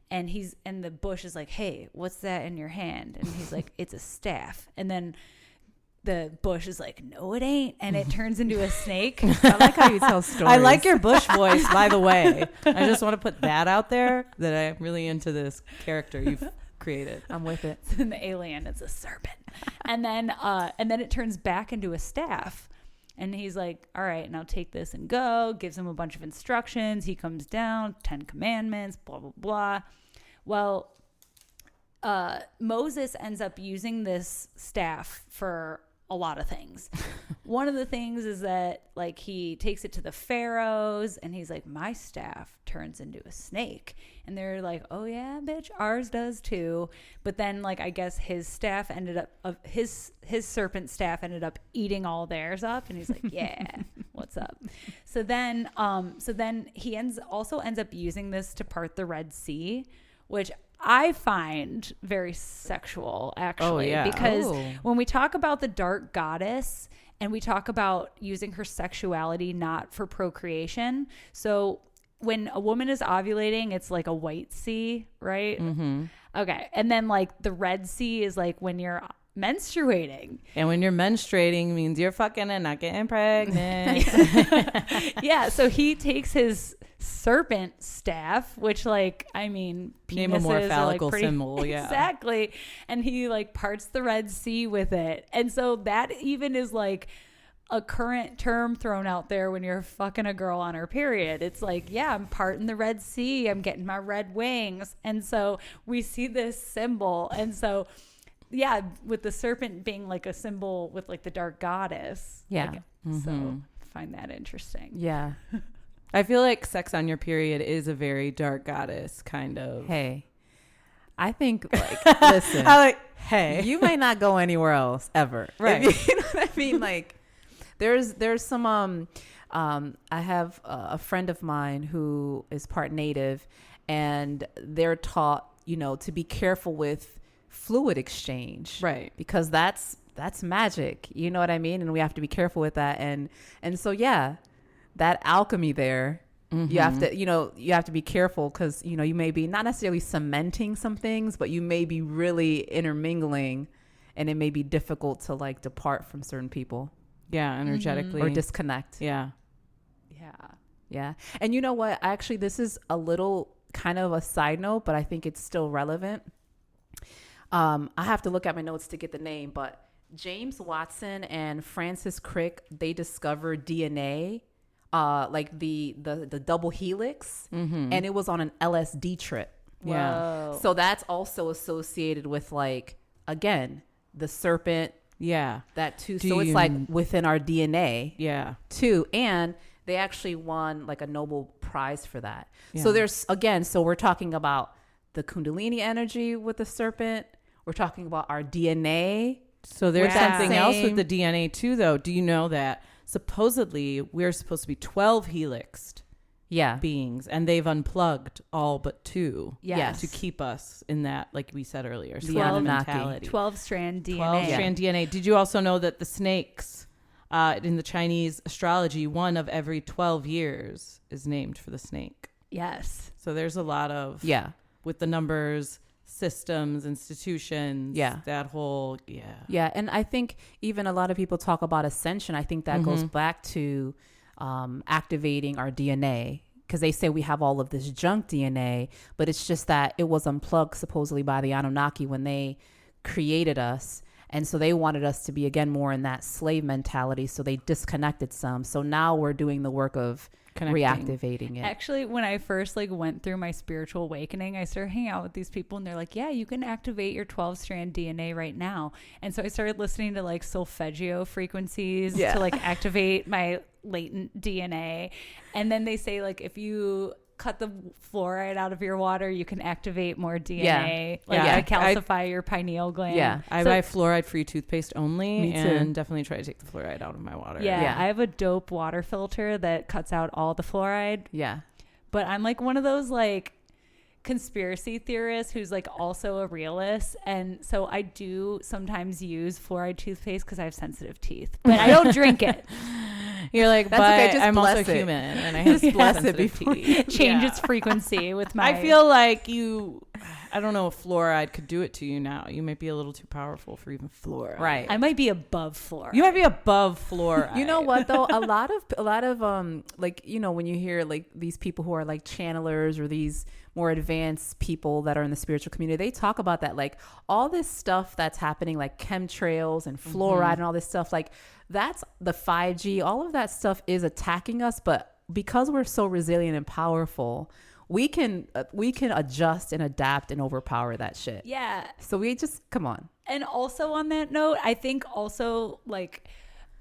and the bush is like, hey, what's that in your hand? And he's like, it's a staff. And then the bush is like, no, it ain't. And it turns into a snake. I like how you tell stories. I like your bush voice, by the way. I just want to put that out there, that I'm really into this character you've created. I'm with it. In the alien, it's a serpent. And then it turns back into a staff. And he's like, all right, now take this and go. Gives him a bunch of instructions. He comes down, 10 commandments, blah, blah, blah. Well, Moses ends up using this staff for a lot of things. One of the things is that like he takes it to the pharaohs and he's like, my staff turns into a snake. And they're like, oh yeah, bitch, ours does too. But then like, I guess his staff ended up, his serpent staff ended up eating all theirs up. And he's like, yeah, what's up? So then he ends up using this to part the Red Sea, which I find very sexual, actually, because when we talk about the dark goddess and we talk about using her sexuality not for procreation, so when a woman is ovulating, it's like a white sea, right? Mm-hmm. Okay. And then like the Red Sea is like when you're menstruating. And when you're menstruating means you're fucking and not getting pregnant. Yeah. So he takes his serpent staff, which like, I mean, name a more phallical like symbol. Yeah. Exactly. And he like parts the Red Sea with it. And so that even is like a current term thrown out there when you're fucking a girl on her period. It's like, yeah, I'm parting the Red Sea. I'm getting my red wings. And so we see this symbol. And so yeah, with the serpent being like a symbol with like the dark goddess. Yeah. Like, so I find that interesting. Yeah. I feel like sex on your period is a very dark goddess kind of. Hey, I think like, listen, I like, hey, you might not go anywhere else ever. Right. You know what I mean? Like there's some, I have a friend of mine who is part native and they're taught, you know, to be careful with fluid exchange, right? Because that's magic, you know what I mean? And we have to be careful with that. And so, yeah, that alchemy there, you have to be careful because, you know, you may be not necessarily cementing some things, but you may be really intermingling and it may be difficult to like depart from certain people. Yeah. Energetically. Or disconnect. Yeah. Yeah. Yeah. And you know what? Actually, this is a little kind of a side note, but I think it's still relevant. I have to look at my notes to get the name, but James Watson and Francis Crick, they discovered DNA, like the double helix, and it was on an LSD trip. Yeah. Whoa. So that's also associated with like, again, the serpent. Yeah. That too. So it's like within our DNA. Yeah. Too. And they actually won like a Nobel Prize for that. Yeah. So there's, again, so we're talking about the Kundalini energy with the serpent. We're talking about our DNA. So there's something else with Same. the DNA too, though. Do you know that supposedly we're supposed to be 12 helixed beings and they've unplugged all but 2 Yes. to keep us in that, like we said earlier, The swan Anunnaki. mentality. 12-strand DNA. 12-strand DNA. Did you also know that the snakes in the Chinese astrology, one of every 12 years is named for the snake? Yes. So there's a lot of, with the numbers, systems, institutions, that whole, Yeah. And I think even a lot of people talk about ascension. I think that goes back to activating our DNA, because they say we have all of this junk DNA, but it's just that it was unplugged supposedly by the Anunnaki when they created us. And so they wanted us to be, again, more in that slave mentality. So they disconnected some. So now we're doing the work of reactivating it. Actually, when I first like went through my spiritual awakening, I started hanging out with these people and they're like, yeah, you can activate your 12-strand DNA right now. And so I started listening to like solfeggio frequencies to like activate my latent DNA. And then they say like, if you cut the fluoride out of your water, you can activate more DNA, calcify your pineal gland. Yeah, I buy fluoride-free toothpaste only, and definitely try to take the fluoride out of my water. Yeah, I have a dope water filter that cuts out all the fluoride. Yeah, but I'm like one of those like conspiracy theorists who's like also a realist, and so I do sometimes use fluoride toothpaste because I have sensitive teeth, but I don't drink it. You're like, that's but okay, just I'm also bless it. human, and I have sensitive teeth. Change its frequency with my. I feel like I don't know if fluoride could do it to you now. You might be a little too powerful for even fluoride. Right. I might be above fluoride. You might be above fluoride. You know what though? A lot of like, you know, when you hear like these people who are like channelers or these more advanced people that are in the spiritual community, they talk about that, like all this stuff that's happening, like chemtrails and fluoride and all this stuff, like that's the 5G, all of that stuff is attacking us. But because we're so resilient and powerful, we can adjust and adapt and overpower that shit. Yeah. So we just, come on. And also on that note, I think also like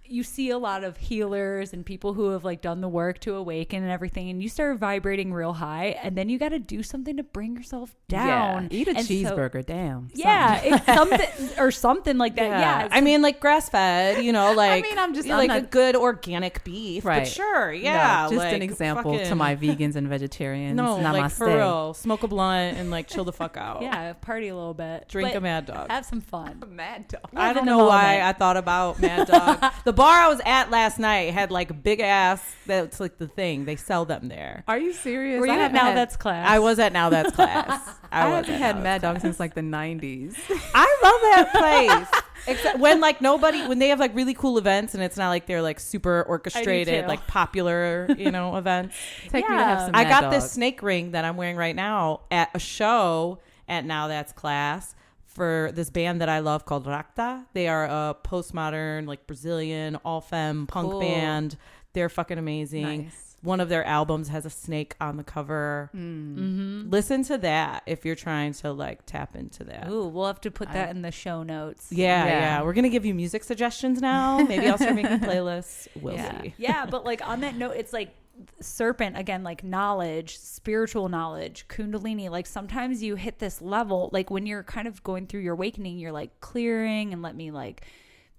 you see a lot of healers and people who have like done the work to awaken and everything, and you start vibrating real high, and then you got to do something to bring yourself down. Yeah. Eat a cheeseburger, damn. Yeah, it's something or something like that. Yeah, I mean, like grass fed, you know, like I'm like not, a good organic beef, right? But sure, yeah, no, just like, an example fucking, to my vegans and vegetarians. no, Namaste. like for real, smoke a blunt and like chill the fuck out. Yeah, party a little bit, drink but a Mad Dog, have some fun. Mad Dog. I don't know why I thought about Mad Dog. The bar I was at last night had like big ass. That's like the thing. They sell them there. Are you serious? Were you at Now That's Class? I was at Now That's Class. I haven't had Mad Dog since like the 90s. I love that place. Except when like when they have like really cool events and it's not like they're like super orchestrated, like popular, you know, events. Take me to have some I Mad got Dog. this snake ring that I'm wearing right now at a show at Now That's Class for this band that I love called Rakta. They are a postmodern, like Brazilian, all-femme punk band. They're fucking amazing. Nice. One of their albums has a snake on the cover. Listen to that if you're trying to like tap into that. Ooh, we'll have to put that in the show notes. Yeah. We're going to give you music suggestions now. Maybe I'll start making playlists. We'll see. Yeah, but like on that note, it's like serpent again, like knowledge, spiritual knowledge, Kundalini. Like sometimes you hit this level, like when you're kind of going through your awakening, you're like clearing and let me like,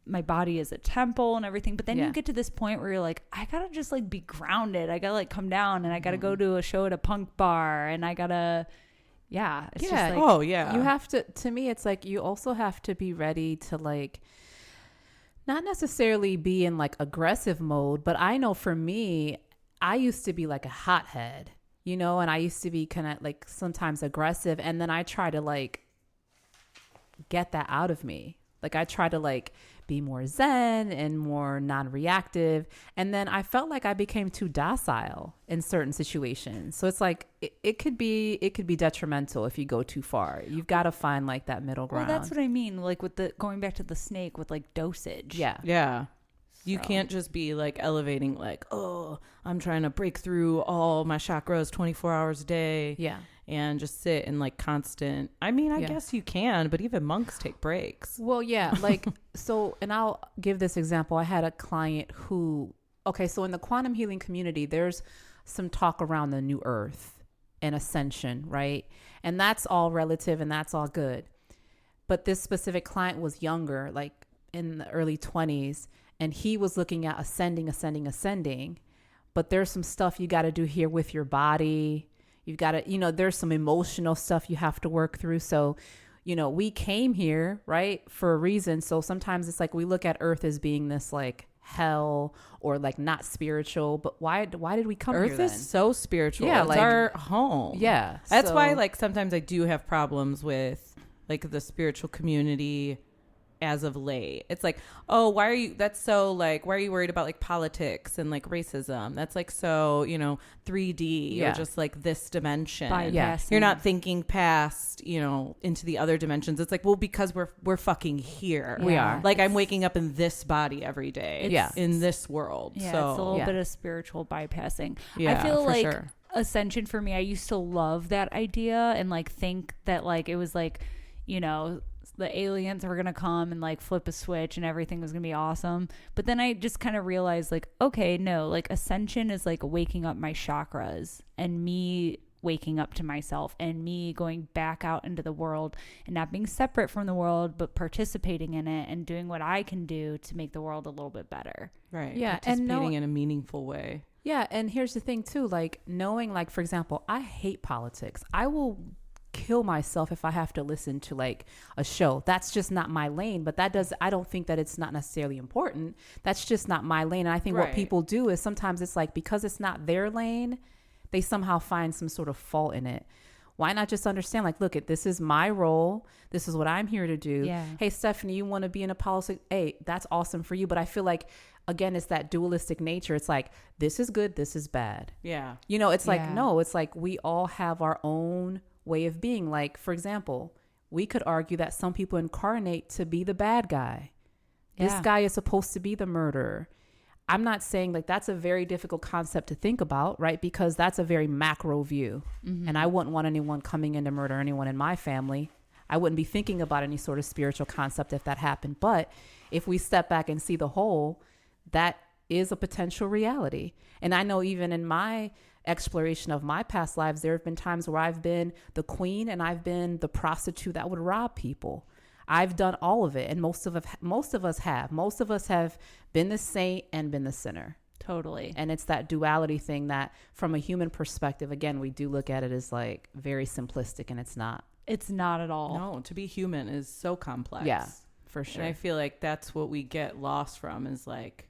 my body is a temple and everything. But then you get to this point where you're like, I gotta just like be grounded. I gotta like come down and I gotta go to a show at a punk bar and I gotta, it's just like, You have to me, it's like you also have to be ready to like, not necessarily be in like aggressive mode, but I know for me, I used to be like a hothead, you know, and I used to be kind of like sometimes aggressive. And then I try to like get that out of me. Like I try to like be more zen and more non-reactive. And then I felt like I became too docile in certain situations. So it's like, it could be detrimental if you go too far. You've got to find like that middle ground. Well, that's what I mean. Like with the, going back to the snake with like dosage. Yeah. You can't just be like elevating like, oh, I'm trying to break through all my chakras 24 hours a day. Yeah. And just sit in like constant. I mean, I guess you can, but even monks take breaks. Well, yeah. Like, so, and I'll give this example. I had a client who, so in the quantum healing community, there's some talk around the new earth and ascension, right? And that's all relative and that's all good. But this specific client was younger, like in the early 20s. And he was looking at ascending. But there's some stuff you got to do here with your body. You've got to, there's some emotional stuff you have to work through. So, we came here, right, for a reason. So sometimes it's like we look at Earth as being this like hell or like not spiritual. But why did we come here then? Earth is so spiritual. Yeah, it's like our home. Yeah. That's why like sometimes I do have problems with like the spiritual community as of late. It's like, oh, why are you worried about like politics and like racism? That's like so, 3D or just like this dimension. You're not thinking past, into the other dimensions. It's like, well, because we're fucking here. We are. Like I'm waking up in this body every day. In this world. Yeah, so it's a little bit of spiritual bypassing. Yeah, I feel for like sure. ascension for me, I used to love that idea and like think that like it was like, the aliens were going to come and like flip a switch and everything was going to be awesome. But then I just kind of realized like, okay, no, like ascension is like waking up my chakras and me waking up to myself and me going back out into the world and not being separate from the world, but participating in it and doing what I can do to make the world a little bit better. Right. Yeah. Participating in a meaningful way. Yeah. And here's the thing too, like knowing, like, for example, I hate politics. I will kill myself if I have to listen to like a show. That's just not my lane. But I don't think that it's not necessarily important. That's just not my lane. And I think what people do is sometimes it's like, because it's not their lane, they somehow find some sort of fault in it. Why not just understand, like, look, this is my role. This is what I'm here to do. Yeah. Hey, Stephanie, you want to be in a policy? Hey, that's awesome for you. But I feel like, again, it's that dualistic nature. It's like, this is good. This is bad. Yeah. It's like, no, it's like we all have our own way of being. Like, for example, we could argue that some people incarnate to be the bad guy. This guy is supposed to be the murderer. I'm not saying like that's a very difficult concept to think about, right? Because that's a very macro view. And I wouldn't want anyone coming in to murder anyone in my family. I wouldn't be thinking about any sort of spiritual concept if that happened. But if we step back and see the whole, that is a potential reality. And I know even in my exploration of my past lives, there have been times where I've been the queen and I've been the prostitute that would rob people. I've done all of it. And most of us have. Most of us have been the saint and been the sinner. Totally. And it's that duality thing that from a human perspective, again, we do look at it as like very simplistic, and it's not. It's not at all. No, to be human is so complex. Yeah, for sure. And I feel like that's what we get lost from is like,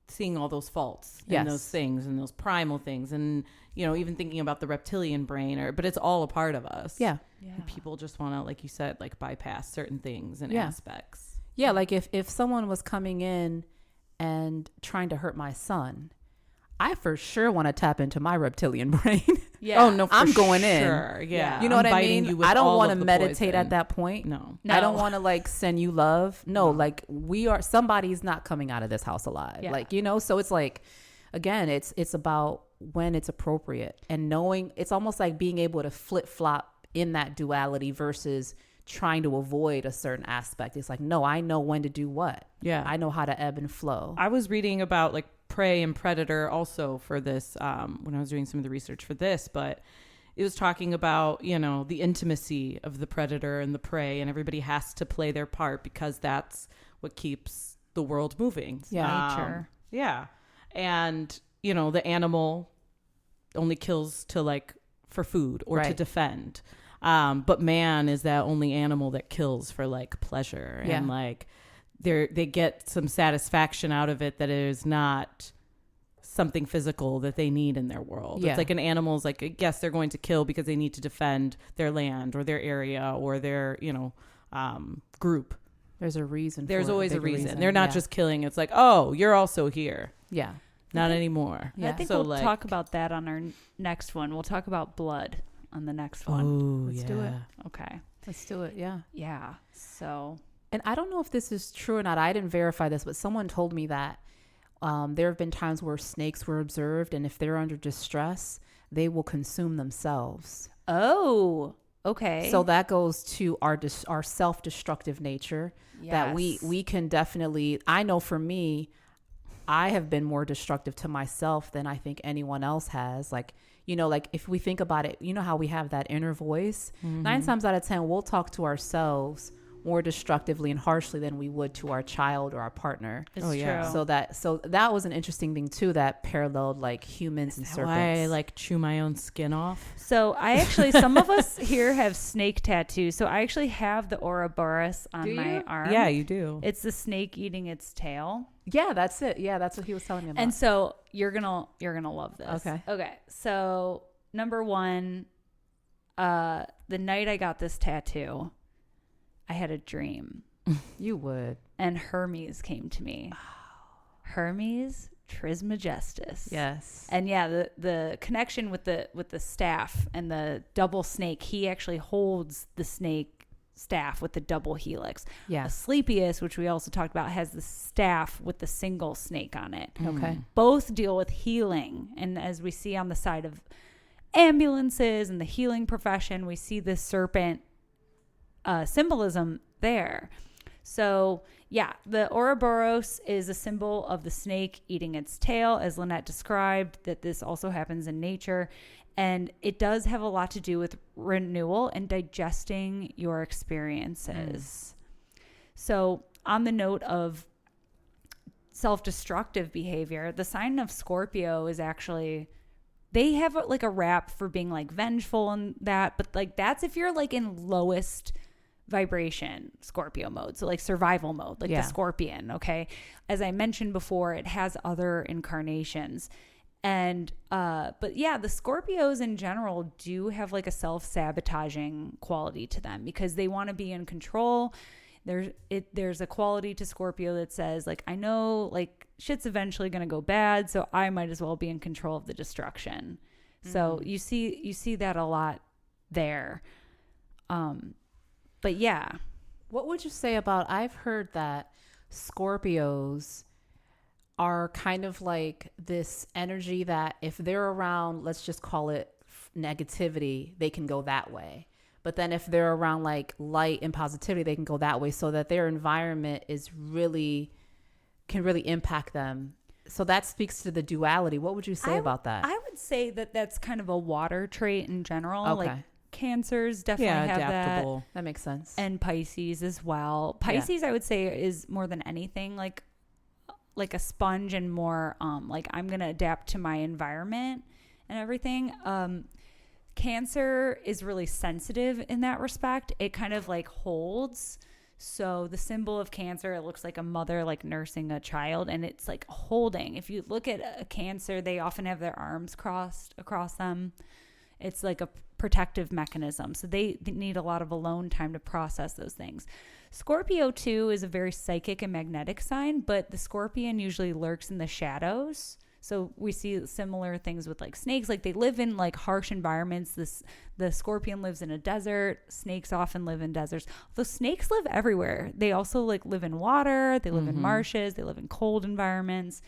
seeing all those faults and those things and those primal things. And, even thinking about the reptilian brain, but it's all a part of us. Yeah. And people just want to, like you said, like bypass certain things and aspects. Yeah. Like if someone was coming in and trying to hurt my son, I for sure want to tap into my reptilian brain. Yeah. Oh, no, I'm going sure. in. Yeah. You know what I mean? I don't want to the meditate poison. at that point. No. I don't want to like send you love. No, like somebody's not coming out of this house alive. Yeah. Like, so it's like, again, it's about when it's appropriate and knowing. It's almost like being able to flip flop in that duality versus trying to avoid a certain aspect. It's like, no, I know when to do what. Yeah. I know how to ebb and flow. I was reading about like prey and predator also for this when I was doing some of the research for this, but it was talking about, the intimacy of the predator and the prey, and everybody has to play their part because that's what keeps the world moving. Yeah. Nature. Yeah. And, the animal only kills to like for food or to Right. defend. But man is that only animal that kills for like pleasure and Yeah. like they get some satisfaction out of it that is not something physical that they need in their world. Yeah. It's like an animal's like, yes, they're going to kill because they need to defend their land or their area or their, group. There's a reason. There's for it, always a bigger reason. They're not Yeah. just killing. It's like, oh, you're also here. Yeah. Not anymore. Yeah. I think So, we'll like- talk about that on our next one. We'll talk about blood on the next one. Oh, Let's do it. Okay. Let's do it. Yeah. Yeah. So And I don't know if this is true or not. I didn't verify this, but someone told me that there have been times where snakes were observed, and if they're under distress, they will consume themselves. okay. So that goes to our self-destructive nature. That we can definitely. I know for me, I have been more destructive to myself than I think anyone else has. Like if we think about it, how we have that inner voice. 9 times out of 10, we'll talk to ourselves more destructively and harshly than we would to our child or our partner. It's yeah. true. So that was an interesting thing too, that paralleled like humans and serpents. Why I like chew my own skin off. So I actually, some of us here have snake tattoos. So I actually have the Ouroboros on Do my you? arm. Yeah, you do. It's the snake eating its tail. Yeah, that's it. Yeah, that's what he was telling me about. And so you're gonna love this. Okay. So number one, the night I got this tattoo, I had a dream, You would. and Hermes came to me. Hermes Trismegistus. Yes. And yeah, the connection with the staff and the double snake, he actually holds the snake staff with the double helix. Yeah. Asclepius, which we also talked about, has the staff with the single snake on it. Okay. Both deal with healing. And as we see on the side of ambulances and the healing profession, we see this serpent symbolism there. So yeah, the Ouroboros is a symbol of the snake eating its tail, as Lynette described, that this also happens in nature. And it does have a lot to do with renewal and digesting your experiences. So on the note of self-destructive behavior, the sign of Scorpio is actually, they have like a rap for being like vengeful and that, but like that's if you're like in lowest vibration Scorpio mode, so like survival mode, like the scorpion. Okay, as I mentioned before, it has other incarnations. And but yeah, the Scorpios in general do have like a self-sabotaging quality to them because they want to be in control. There's a quality to Scorpio that says like, I know like shit's eventually going to go bad, so I might as well be in control of the destruction. So you see that a lot there. But yeah. What would you say about, I've heard that Scorpios are kind of like this energy that if they're around, let's just call it negativity, they can go that way. But then if they're around like light and positivity, they can go that way, so that their environment can really impact them. So that speaks to the duality. What would you say about that? I would say that that's kind of a water trait in general. Okay. Like Cancers definitely have adaptable. That makes sense. And Pisces as well. Pisces, I would say, is more than anything like a sponge, and more like I'm going to adapt to my environment and everything. Cancer is really sensitive in that respect. It kind of like holds. So the symbol of Cancer, it looks like a mother like nursing a child, and it's like holding. If you look at a Cancer, they often have their arms crossed across them. It's like a protective mechanism. So they need a lot of alone time to process those things. Scorpio too is a very psychic and magnetic sign, but the Scorpion usually lurks in the shadows. So we see similar things with like snakes. Like they live in like harsh environments. The Scorpion lives in a desert. Snakes often live in deserts. Though snakes live everywhere. They also like live in water. They live in marshes. They live in cold environments.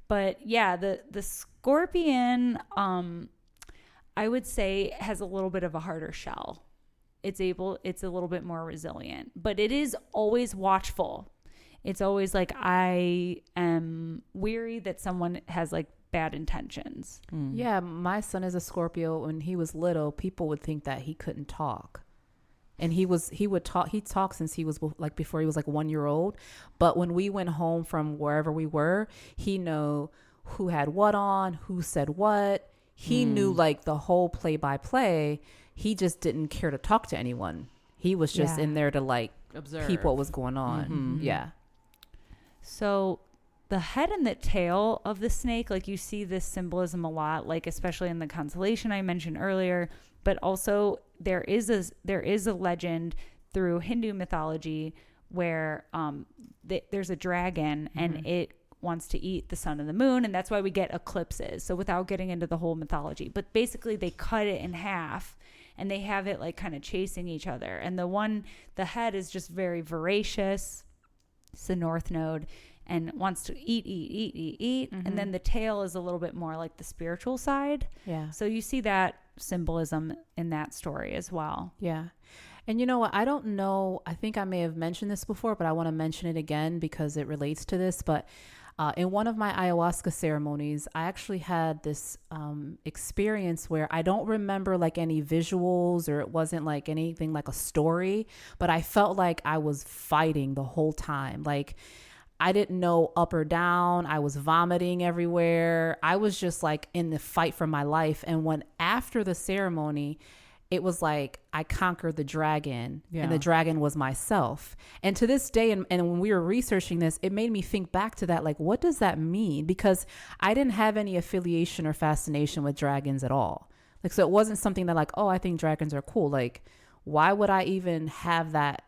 But yeah, the Scorpion, I would say, has a little bit of a harder shell. It's a little bit more resilient, but it is always watchful. It's always like, I am weary that someone has like bad intentions. Yeah, my son is a Scorpio. When he was little, people would think that he couldn't talk. And he talked since he was like, before he was like 1 year old. But when we went home from wherever we were, he knew who had what on, who said what. He knew like the whole play by play. He just didn't care to talk to anyone. He was just in there to like observe, peep what was going on. Yeah. So the head and the tail of the snake, like you see this symbolism a lot, like especially in the constellation I mentioned earlier, but also there is a legend through Hindu mythology where there's a dragon and it wants to eat the sun and the moon, and that's why we get eclipses. So without getting into the whole mythology, but basically they cut it in half and they have it like kind of chasing each other, and the head is just very voracious. It's the north node and wants to eat. And then the tail is a little bit more like the spiritual side. Yeah. So you see that symbolism in that story as well. Yeah. And you know what? I don't know. I think I may have mentioned this before, but I want to mention it again because it relates to this. But in one of my ayahuasca ceremonies, I actually had this experience where I don't remember like any visuals, or it wasn't like anything like a story, but I felt like I was fighting the whole time. Like I didn't know up or down. I was vomiting everywhere. I was just like in the fight for my life. And when after the ceremony, it was like I conquered the dragon, and the dragon was myself. And to this day, and when we were researching this, it made me think back to that. Like, what does that mean? Because I didn't have any affiliation or fascination with dragons at all. Like, so it wasn't something that like, oh, I think dragons are cool. Like, why would I even have that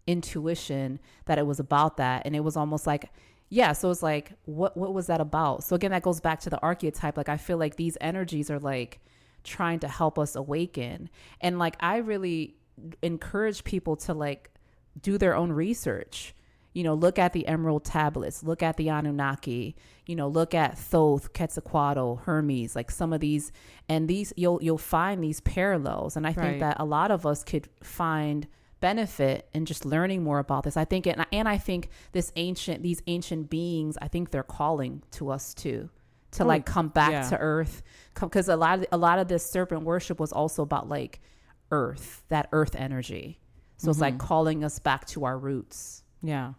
intuition that it was about that? And it was almost like, yeah. So it's like, what was that about? So again, that goes back to the archetype. Like, I feel like these energies are like trying to help us awaken. And like, I really encourage people to like do their own research, look at the emerald tablets, look at the Anunnaki, look at Thoth, Quetzalcoatl, Hermes, like some of these, and these, you'll find these parallels. And I think that a lot of us could find benefit in just learning more about this. I think, and I think these ancient beings, I think they're calling to us too, to like come back to earth, because a lot of this serpent worship was also about like earth, that earth energy. So it's like calling us back to our roots. Yeah.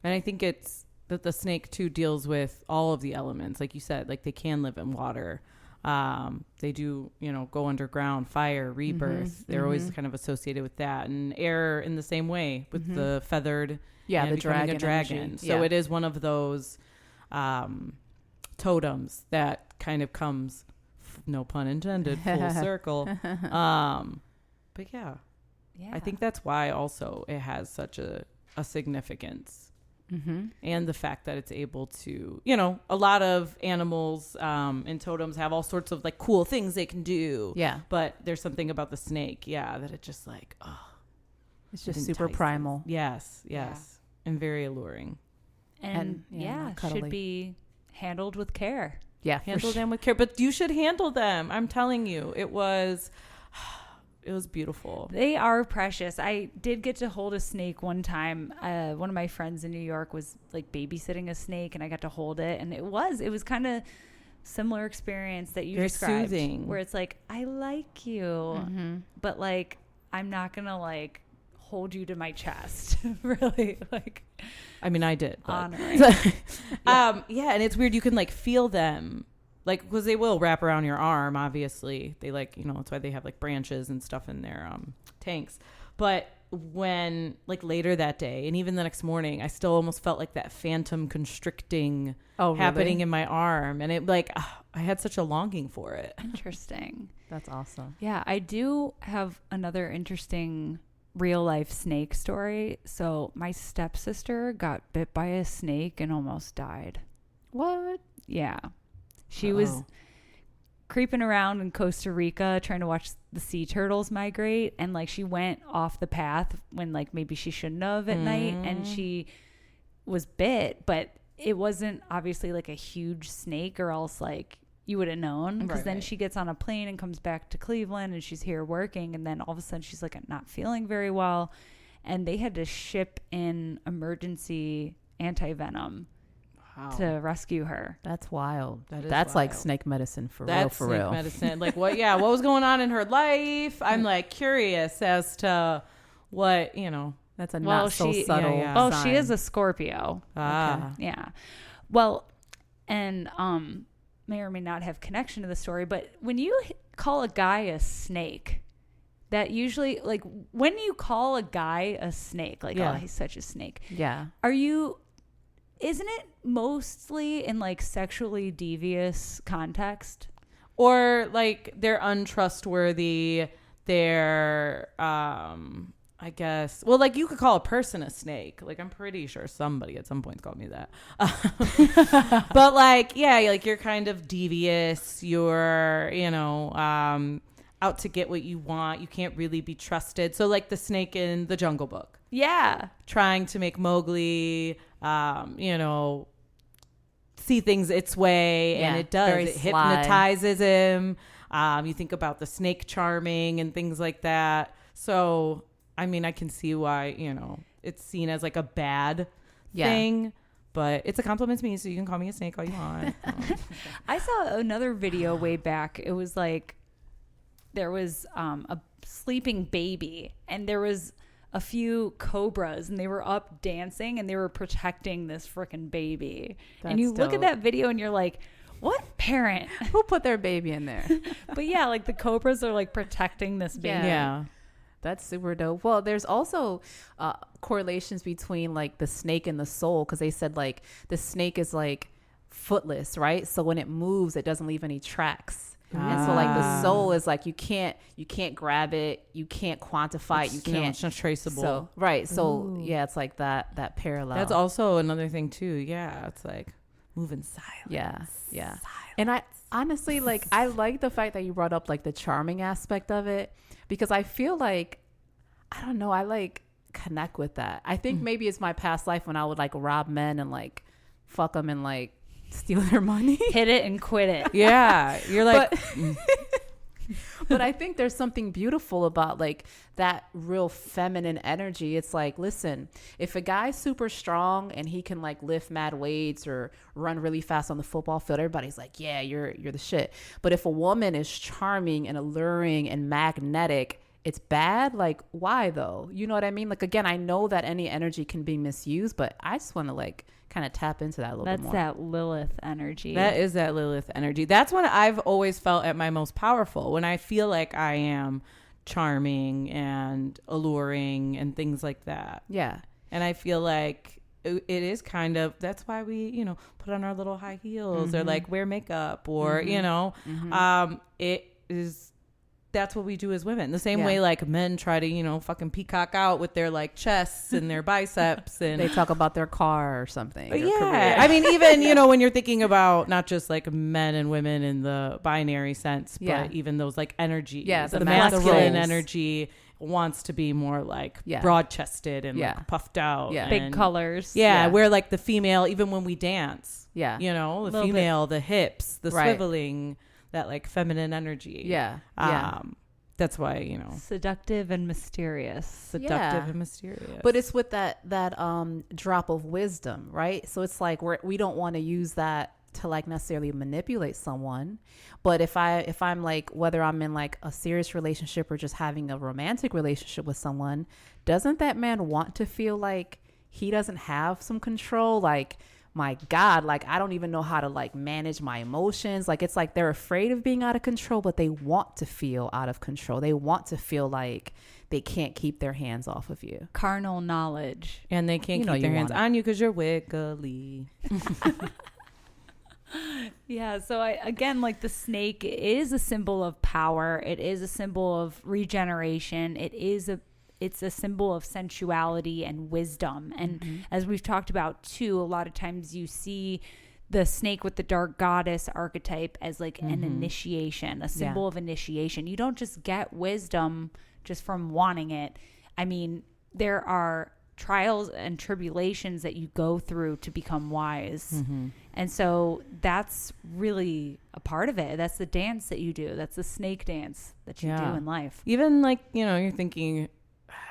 And I think it's that the snake too deals with all of the elements. Like you said, like they can live in water. They do, go underground, fire, rebirth. They're always kind of associated with that, and air in the same way with the feathered, the dragon. dragon. So it is one of those, totems that kind of comes, no pun intended, full circle. But yeah, I think that's why also it has such a significance. And the fact that it's able to, a lot of animals and totems have all sorts of like cool things they can do. Yeah. But there's something about the snake, that it just like, it's just super primal. Yes. And very alluring. And not cuddly. should be handled with care. Yeah, Handle them with care, but you should handle them. I'm telling you, it was beautiful. They are precious. I did get to hold a snake one time. One of my friends in New York was like babysitting a snake, and I got to hold it, and it was kind of similar experience that you Very described, soothing. where it's like, I like you, but like I'm not gonna like hold you to my chest. Really, like. I mean, I did. But. Honoring. Yeah, and it's weird. You can like feel them, like, because they will wrap around your arm. Obviously, they like, that's why they have like branches and stuff in their tanks. But when like later that day, and even the next morning, I still almost felt like that phantom constricting happening in my arm, and it like I had such a longing for it. Interesting. That's awesome. Yeah, I do have another interesting real life snake story. So my stepsister got bit by a snake and almost died. What? Yeah. She was creeping around in Costa Rica trying to watch the sea turtles migrate, and like she went off the path when like maybe she shouldn't have at night, and she was bit, but it wasn't obviously like a huge snake, or else like you would have known, because then she gets on a plane and comes back to Cleveland, and she's here working, and then all of a sudden she's like not feeling very well, and they had to ship in emergency anti-venom to rescue her. That's wild. That's like wild. snake medicine for That's real. snake medicine. Like what was going on in her life? I'm like curious as to what, That's a not so subtle. Yeah. Well, sign. she is a Scorpio. Ah. Okay. Yeah. Well, and may or may not have connection to the story, but when you call a guy a snake, that usually, like, when you call a guy a snake, like, oh, he's such a snake. Yeah. Isn't it mostly in like sexually devious context? Or like they're untrustworthy. They're, I guess, well, like you could call a person a snake. Like I'm pretty sure somebody at some point called me that. But like, yeah, like you're kind of devious. You're, out to get what you want. You can't really be trusted. So like the snake in the Jungle Book. Yeah. Trying to make Mowgli, see things its way, and it does. Very It sly. hypnotizes him. You think about the snake charming and things like that. So, I mean, I can see why, it's seen as like a bad thing, but it's a compliment to me, so you can call me a snake all you want. I saw another video way back. It was like there was a sleeping baby, and there was a few cobras, and they were up dancing, and they were protecting this freaking baby. And you look at that video and you're like, what parent? Who put their baby in there? But yeah, like the cobras are like protecting this baby. Yeah. That's super dope. Well, there's also correlations between like the snake and the soul, because they said like the snake is like footless, right? So when it moves, it doesn't leave any tracks. And so like the soul is like you can't grab it, you can't quantify it, you can't. It's not traceable. So right. So yeah, it's like that parallel. That's also another thing too. Yeah, it's like moving silence. Yeah. Silence. And I honestly like I like the fact that you brought up like the charming aspect of it, because I feel like I don't know, I like connect with that. I think maybe it's my past life when I would like rob men and like fuck them and like steal their money. Hit it and quit it. Yeah, you're like but I think there's something beautiful about like that real feminine energy. It's like, listen, if a guy's super strong and he can like lift mad weights or run really fast on the football field, everybody's like, yeah, you're the shit. But if a woman is charming and alluring and magnetic, it's bad. Like, why though? You know what I mean? Like, again, I know that any energy can be misused, but I just want to like kind of tap into that a little bit more. That's that Lilith energy. that is that Lilith energy. That's when I've always felt at my most powerful, when I feel like I am charming and alluring and things like that. Yeah. And I feel like it is kind of, that's why we, put on our little high heels or like wear makeup or, it is, that's what we do as women. The same way like men try to, fucking peacock out with their like chests and their biceps, and They talk about their car or something. their yeah. career. I mean, even, when you're thinking about not just like men and women in the binary sense, but even those like energies, Yeah, the the masculine roles. energy, wants to be more like Yeah. broad chested and Yeah. like puffed out. Yeah. Big and- colors. Yeah, Yeah. where like the female, even when we dance, Yeah. you know, the Little bit. female, the hips, the Right. swiveling, that like feminine energy. Yeah. Yeah. That's why, you know, Seductive and mysterious. seductive Yeah. and mysterious. But it's with that drop of wisdom, right? So it's like we don't want to use that to like necessarily manipulate someone. But if I'm like, whether I'm in like a serious relationship or just having a romantic relationship with someone, doesn't that man want to feel like he doesn't have some control? Like, my God, like I don't even know how to like manage my emotions. Like it's like they're afraid of being out of control, but they want to feel out of control. They want to feel like they can't keep their hands off of you. Carnal knowledge. and they can't You know keep their you hands want it. on you because you're wiggly. Yeah, so again, like the snake is a symbol of power. It is a symbol of regeneration. It's a symbol of sensuality and wisdom. And as we've talked about too, a lot of times you see the snake with the dark goddess archetype as like an initiation, a symbol of initiation. You don't just get wisdom just from wanting it. I mean, there are trials and tribulations that you go through to become wise. And so that's really a part of it. That's the dance that you do. That's the snake dance that you do in life. Even like, you know, you're thinking,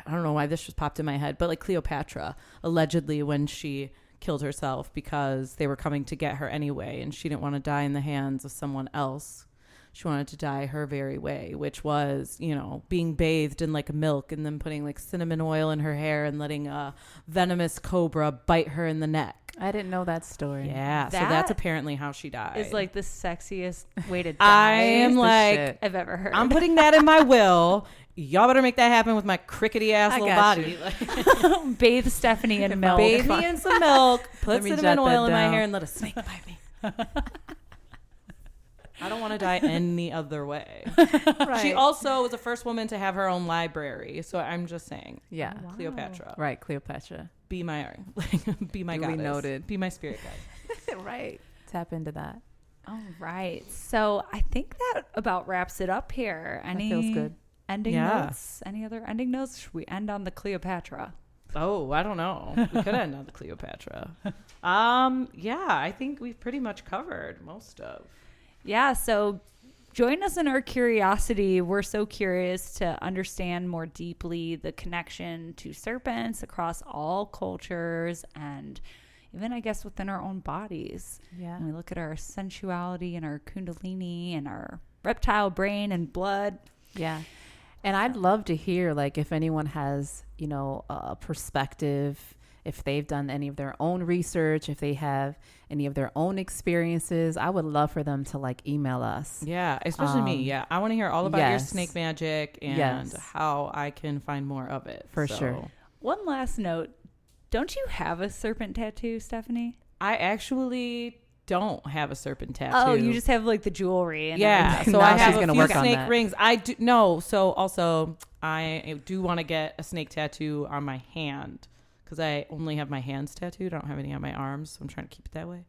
I don't know why this just popped in my head, but like Cleopatra, allegedly when she killed herself because they were coming to get her anyway and she didn't want to die in the hands of someone else. She wanted to die her very way, which was, you know, being bathed in like milk and then putting like cinnamon oil in her hair and letting a venomous cobra bite her in the neck. I didn't know that story. Yeah, so That that's apparently how she died. It's like the sexiest way to die I am the like, shit. I've ever heard. I'm putting that in my will. Y'all better make that happen with my crickety ass I little got body. you. Like, Bathe Stephanie in milk. bathe me in some milk, put Let me cinnamon jot that oil in my down. hair, and let a snake bite me. I don't want to die any other way. Right. She also was the first woman to have her own library. So I'm just saying, Yeah. Cleopatra, Right. Cleopatra. be my be my Duly goddess, noted. be my spirit guide. Right. Tap into that. All right. So I think that about wraps it up here. Any That feels good. ending Yeah. notes? Any other ending notes? Should we end on the Cleopatra? Oh, I don't know. We could end on the Cleopatra. Yeah, I think we've pretty much covered most of. Yeah. So join us in our curiosity. We're so curious to understand more deeply the connection to serpents across all cultures and even, I guess, within our own bodies. Yeah. And we look at our sensuality and our kundalini and our reptile brain and blood. Yeah. And I'd love to hear, like, if anyone has, you know, a perspective, if they've done any of their own research, if they have any of their own experiences. I would love for them to, like, email us. Yeah, especially me. Yeah, I want to hear all about your yes. snake magic and Yes. how I can find more of it. For sure. One last note. Don't you have a serpent tattoo, Stephanie? I actually don't have a serpent tattoo. Oh, you just have like the jewelry. And yeah. everything. So Now I she's have a gonna few work on snake that. rings. I do no. So also I do want to get a snake tattoo on my hand because I only have my hands tattooed. I don't have any on my arms, so I'm trying to keep it that way.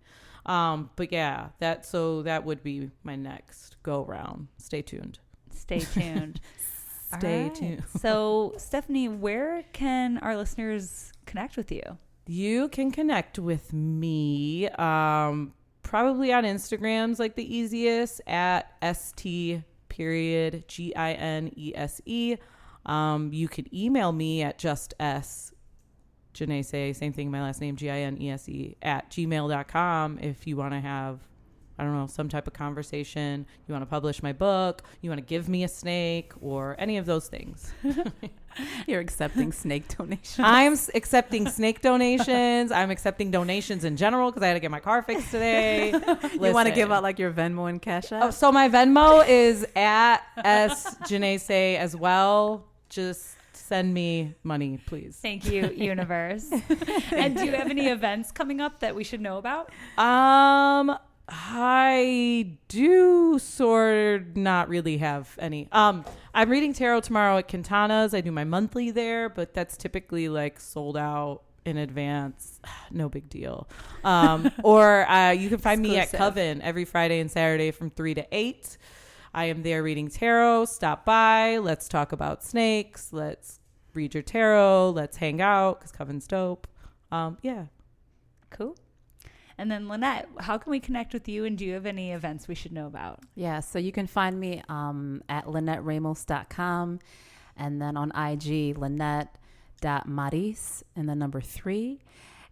But yeah, that would be my next go round. Stay tuned. Stay tuned. Stay All right. tuned. So, Stephanie, where can our listeners connect with you? You can connect with me probably on Instagram's like the easiest at st period Ginese. You could email me at just s Ginese, same thing, my last name Ginese at gmail.com if you want to have, I don't know, some type of conversation. You want to publish my book, you want to give me a snake, or any of those things. You're accepting snake donations. I'm accepting snake donations. I'm accepting donations in general because I had to get my car fixed today. You want to give out, like, your Venmo and Cash App? Oh, so my Venmo is at S Ginese as well. Just send me money, please. Thank you, universe. And do you have any events coming up that we should know about? I do sort of not really have any. I'm reading tarot tomorrow at Quintana's. I do my monthly there, but that's typically like sold out in advance. No big deal. Or you can find me at Exclusive. Coven every Friday and Saturday from 3 to 8. I am there reading tarot. Stop by. Let's talk about snakes. Let's read your tarot. Let's hang out because Coven's dope. Yeah. Cool. And then Lynette, how can we connect with you, and do you have any events we should know about? Yeah, so you can find me at LynetteRamos.com, and then on IG, Lynette.Maris, and the number 3.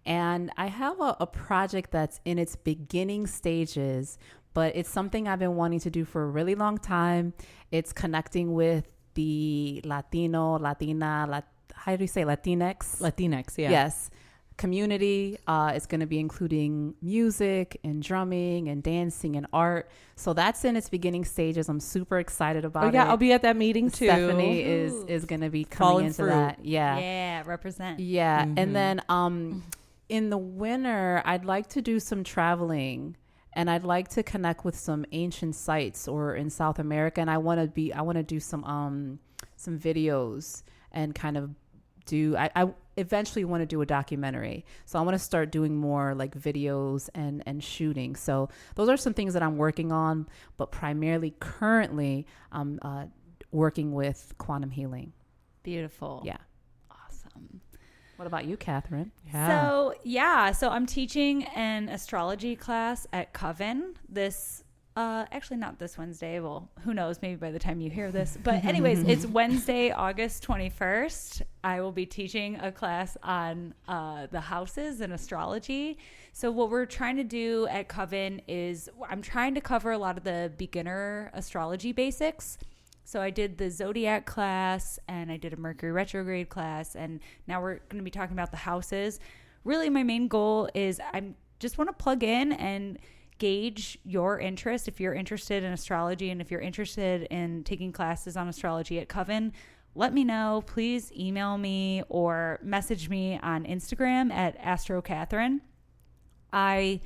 And I have a project that's in its beginning stages, but it's something I've been wanting to do for a really long time. It's connecting with the Latino, Latina, how do you say Latinx? Latinx, yeah. Yes. Community. It's going to be including music and drumming and dancing and art. So that's in its beginning stages. I'm super excited about it. I'll be at that meeting too. Stephanie is going to be coming into that. Yeah, represent. Yeah. Mm-hmm. And then in the winter, I'd like to do some traveling, and I'd like to connect with some ancient sites or in South America. And I want to do some videos and kind of I eventually want to do a documentary. So I want to start doing more like videos and shooting. So those are some things that I'm working on, but primarily currently I'm working with quantum healing. Beautiful. Yeah. Awesome. What about you, Catherine? So I'm teaching an astrology class at Coven this actually not this Wednesday. Well, who knows? Maybe by the time you hear this. But anyways, it's Wednesday, August 21st. I will be teaching a class on the houses and astrology. So what we're trying to do at Coven is I'm trying to cover a lot of the beginner astrology basics. So I did the zodiac class, and I did a Mercury retrograde class, and now we're going to be talking about the houses. Really, my main goal is I just want to plug in and gauge your interest. If you're interested in astrology, and if you're interested in taking classes on astrology at Coven, let me know. Please email me or message me on Instagram at AstroCatherine. I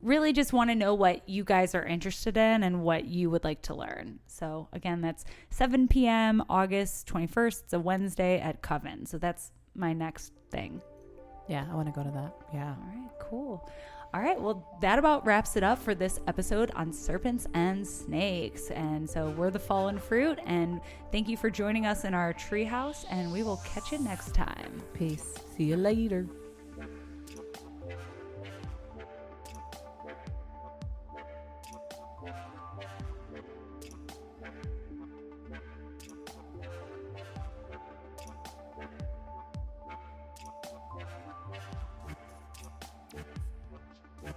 really just want to know what you guys are interested in and what you would like to learn. So again, that's 7 p.m. August 21st. It's a Wednesday at Coven. So that's my next thing. Yeah, I want to go to that. Yeah. All right, cool. All right, well, that about wraps it up for this episode on serpents and snakes. And so we're the fallen fruit, and thank you for joining us in our treehouse, and we will catch you next time. Peace. See you later.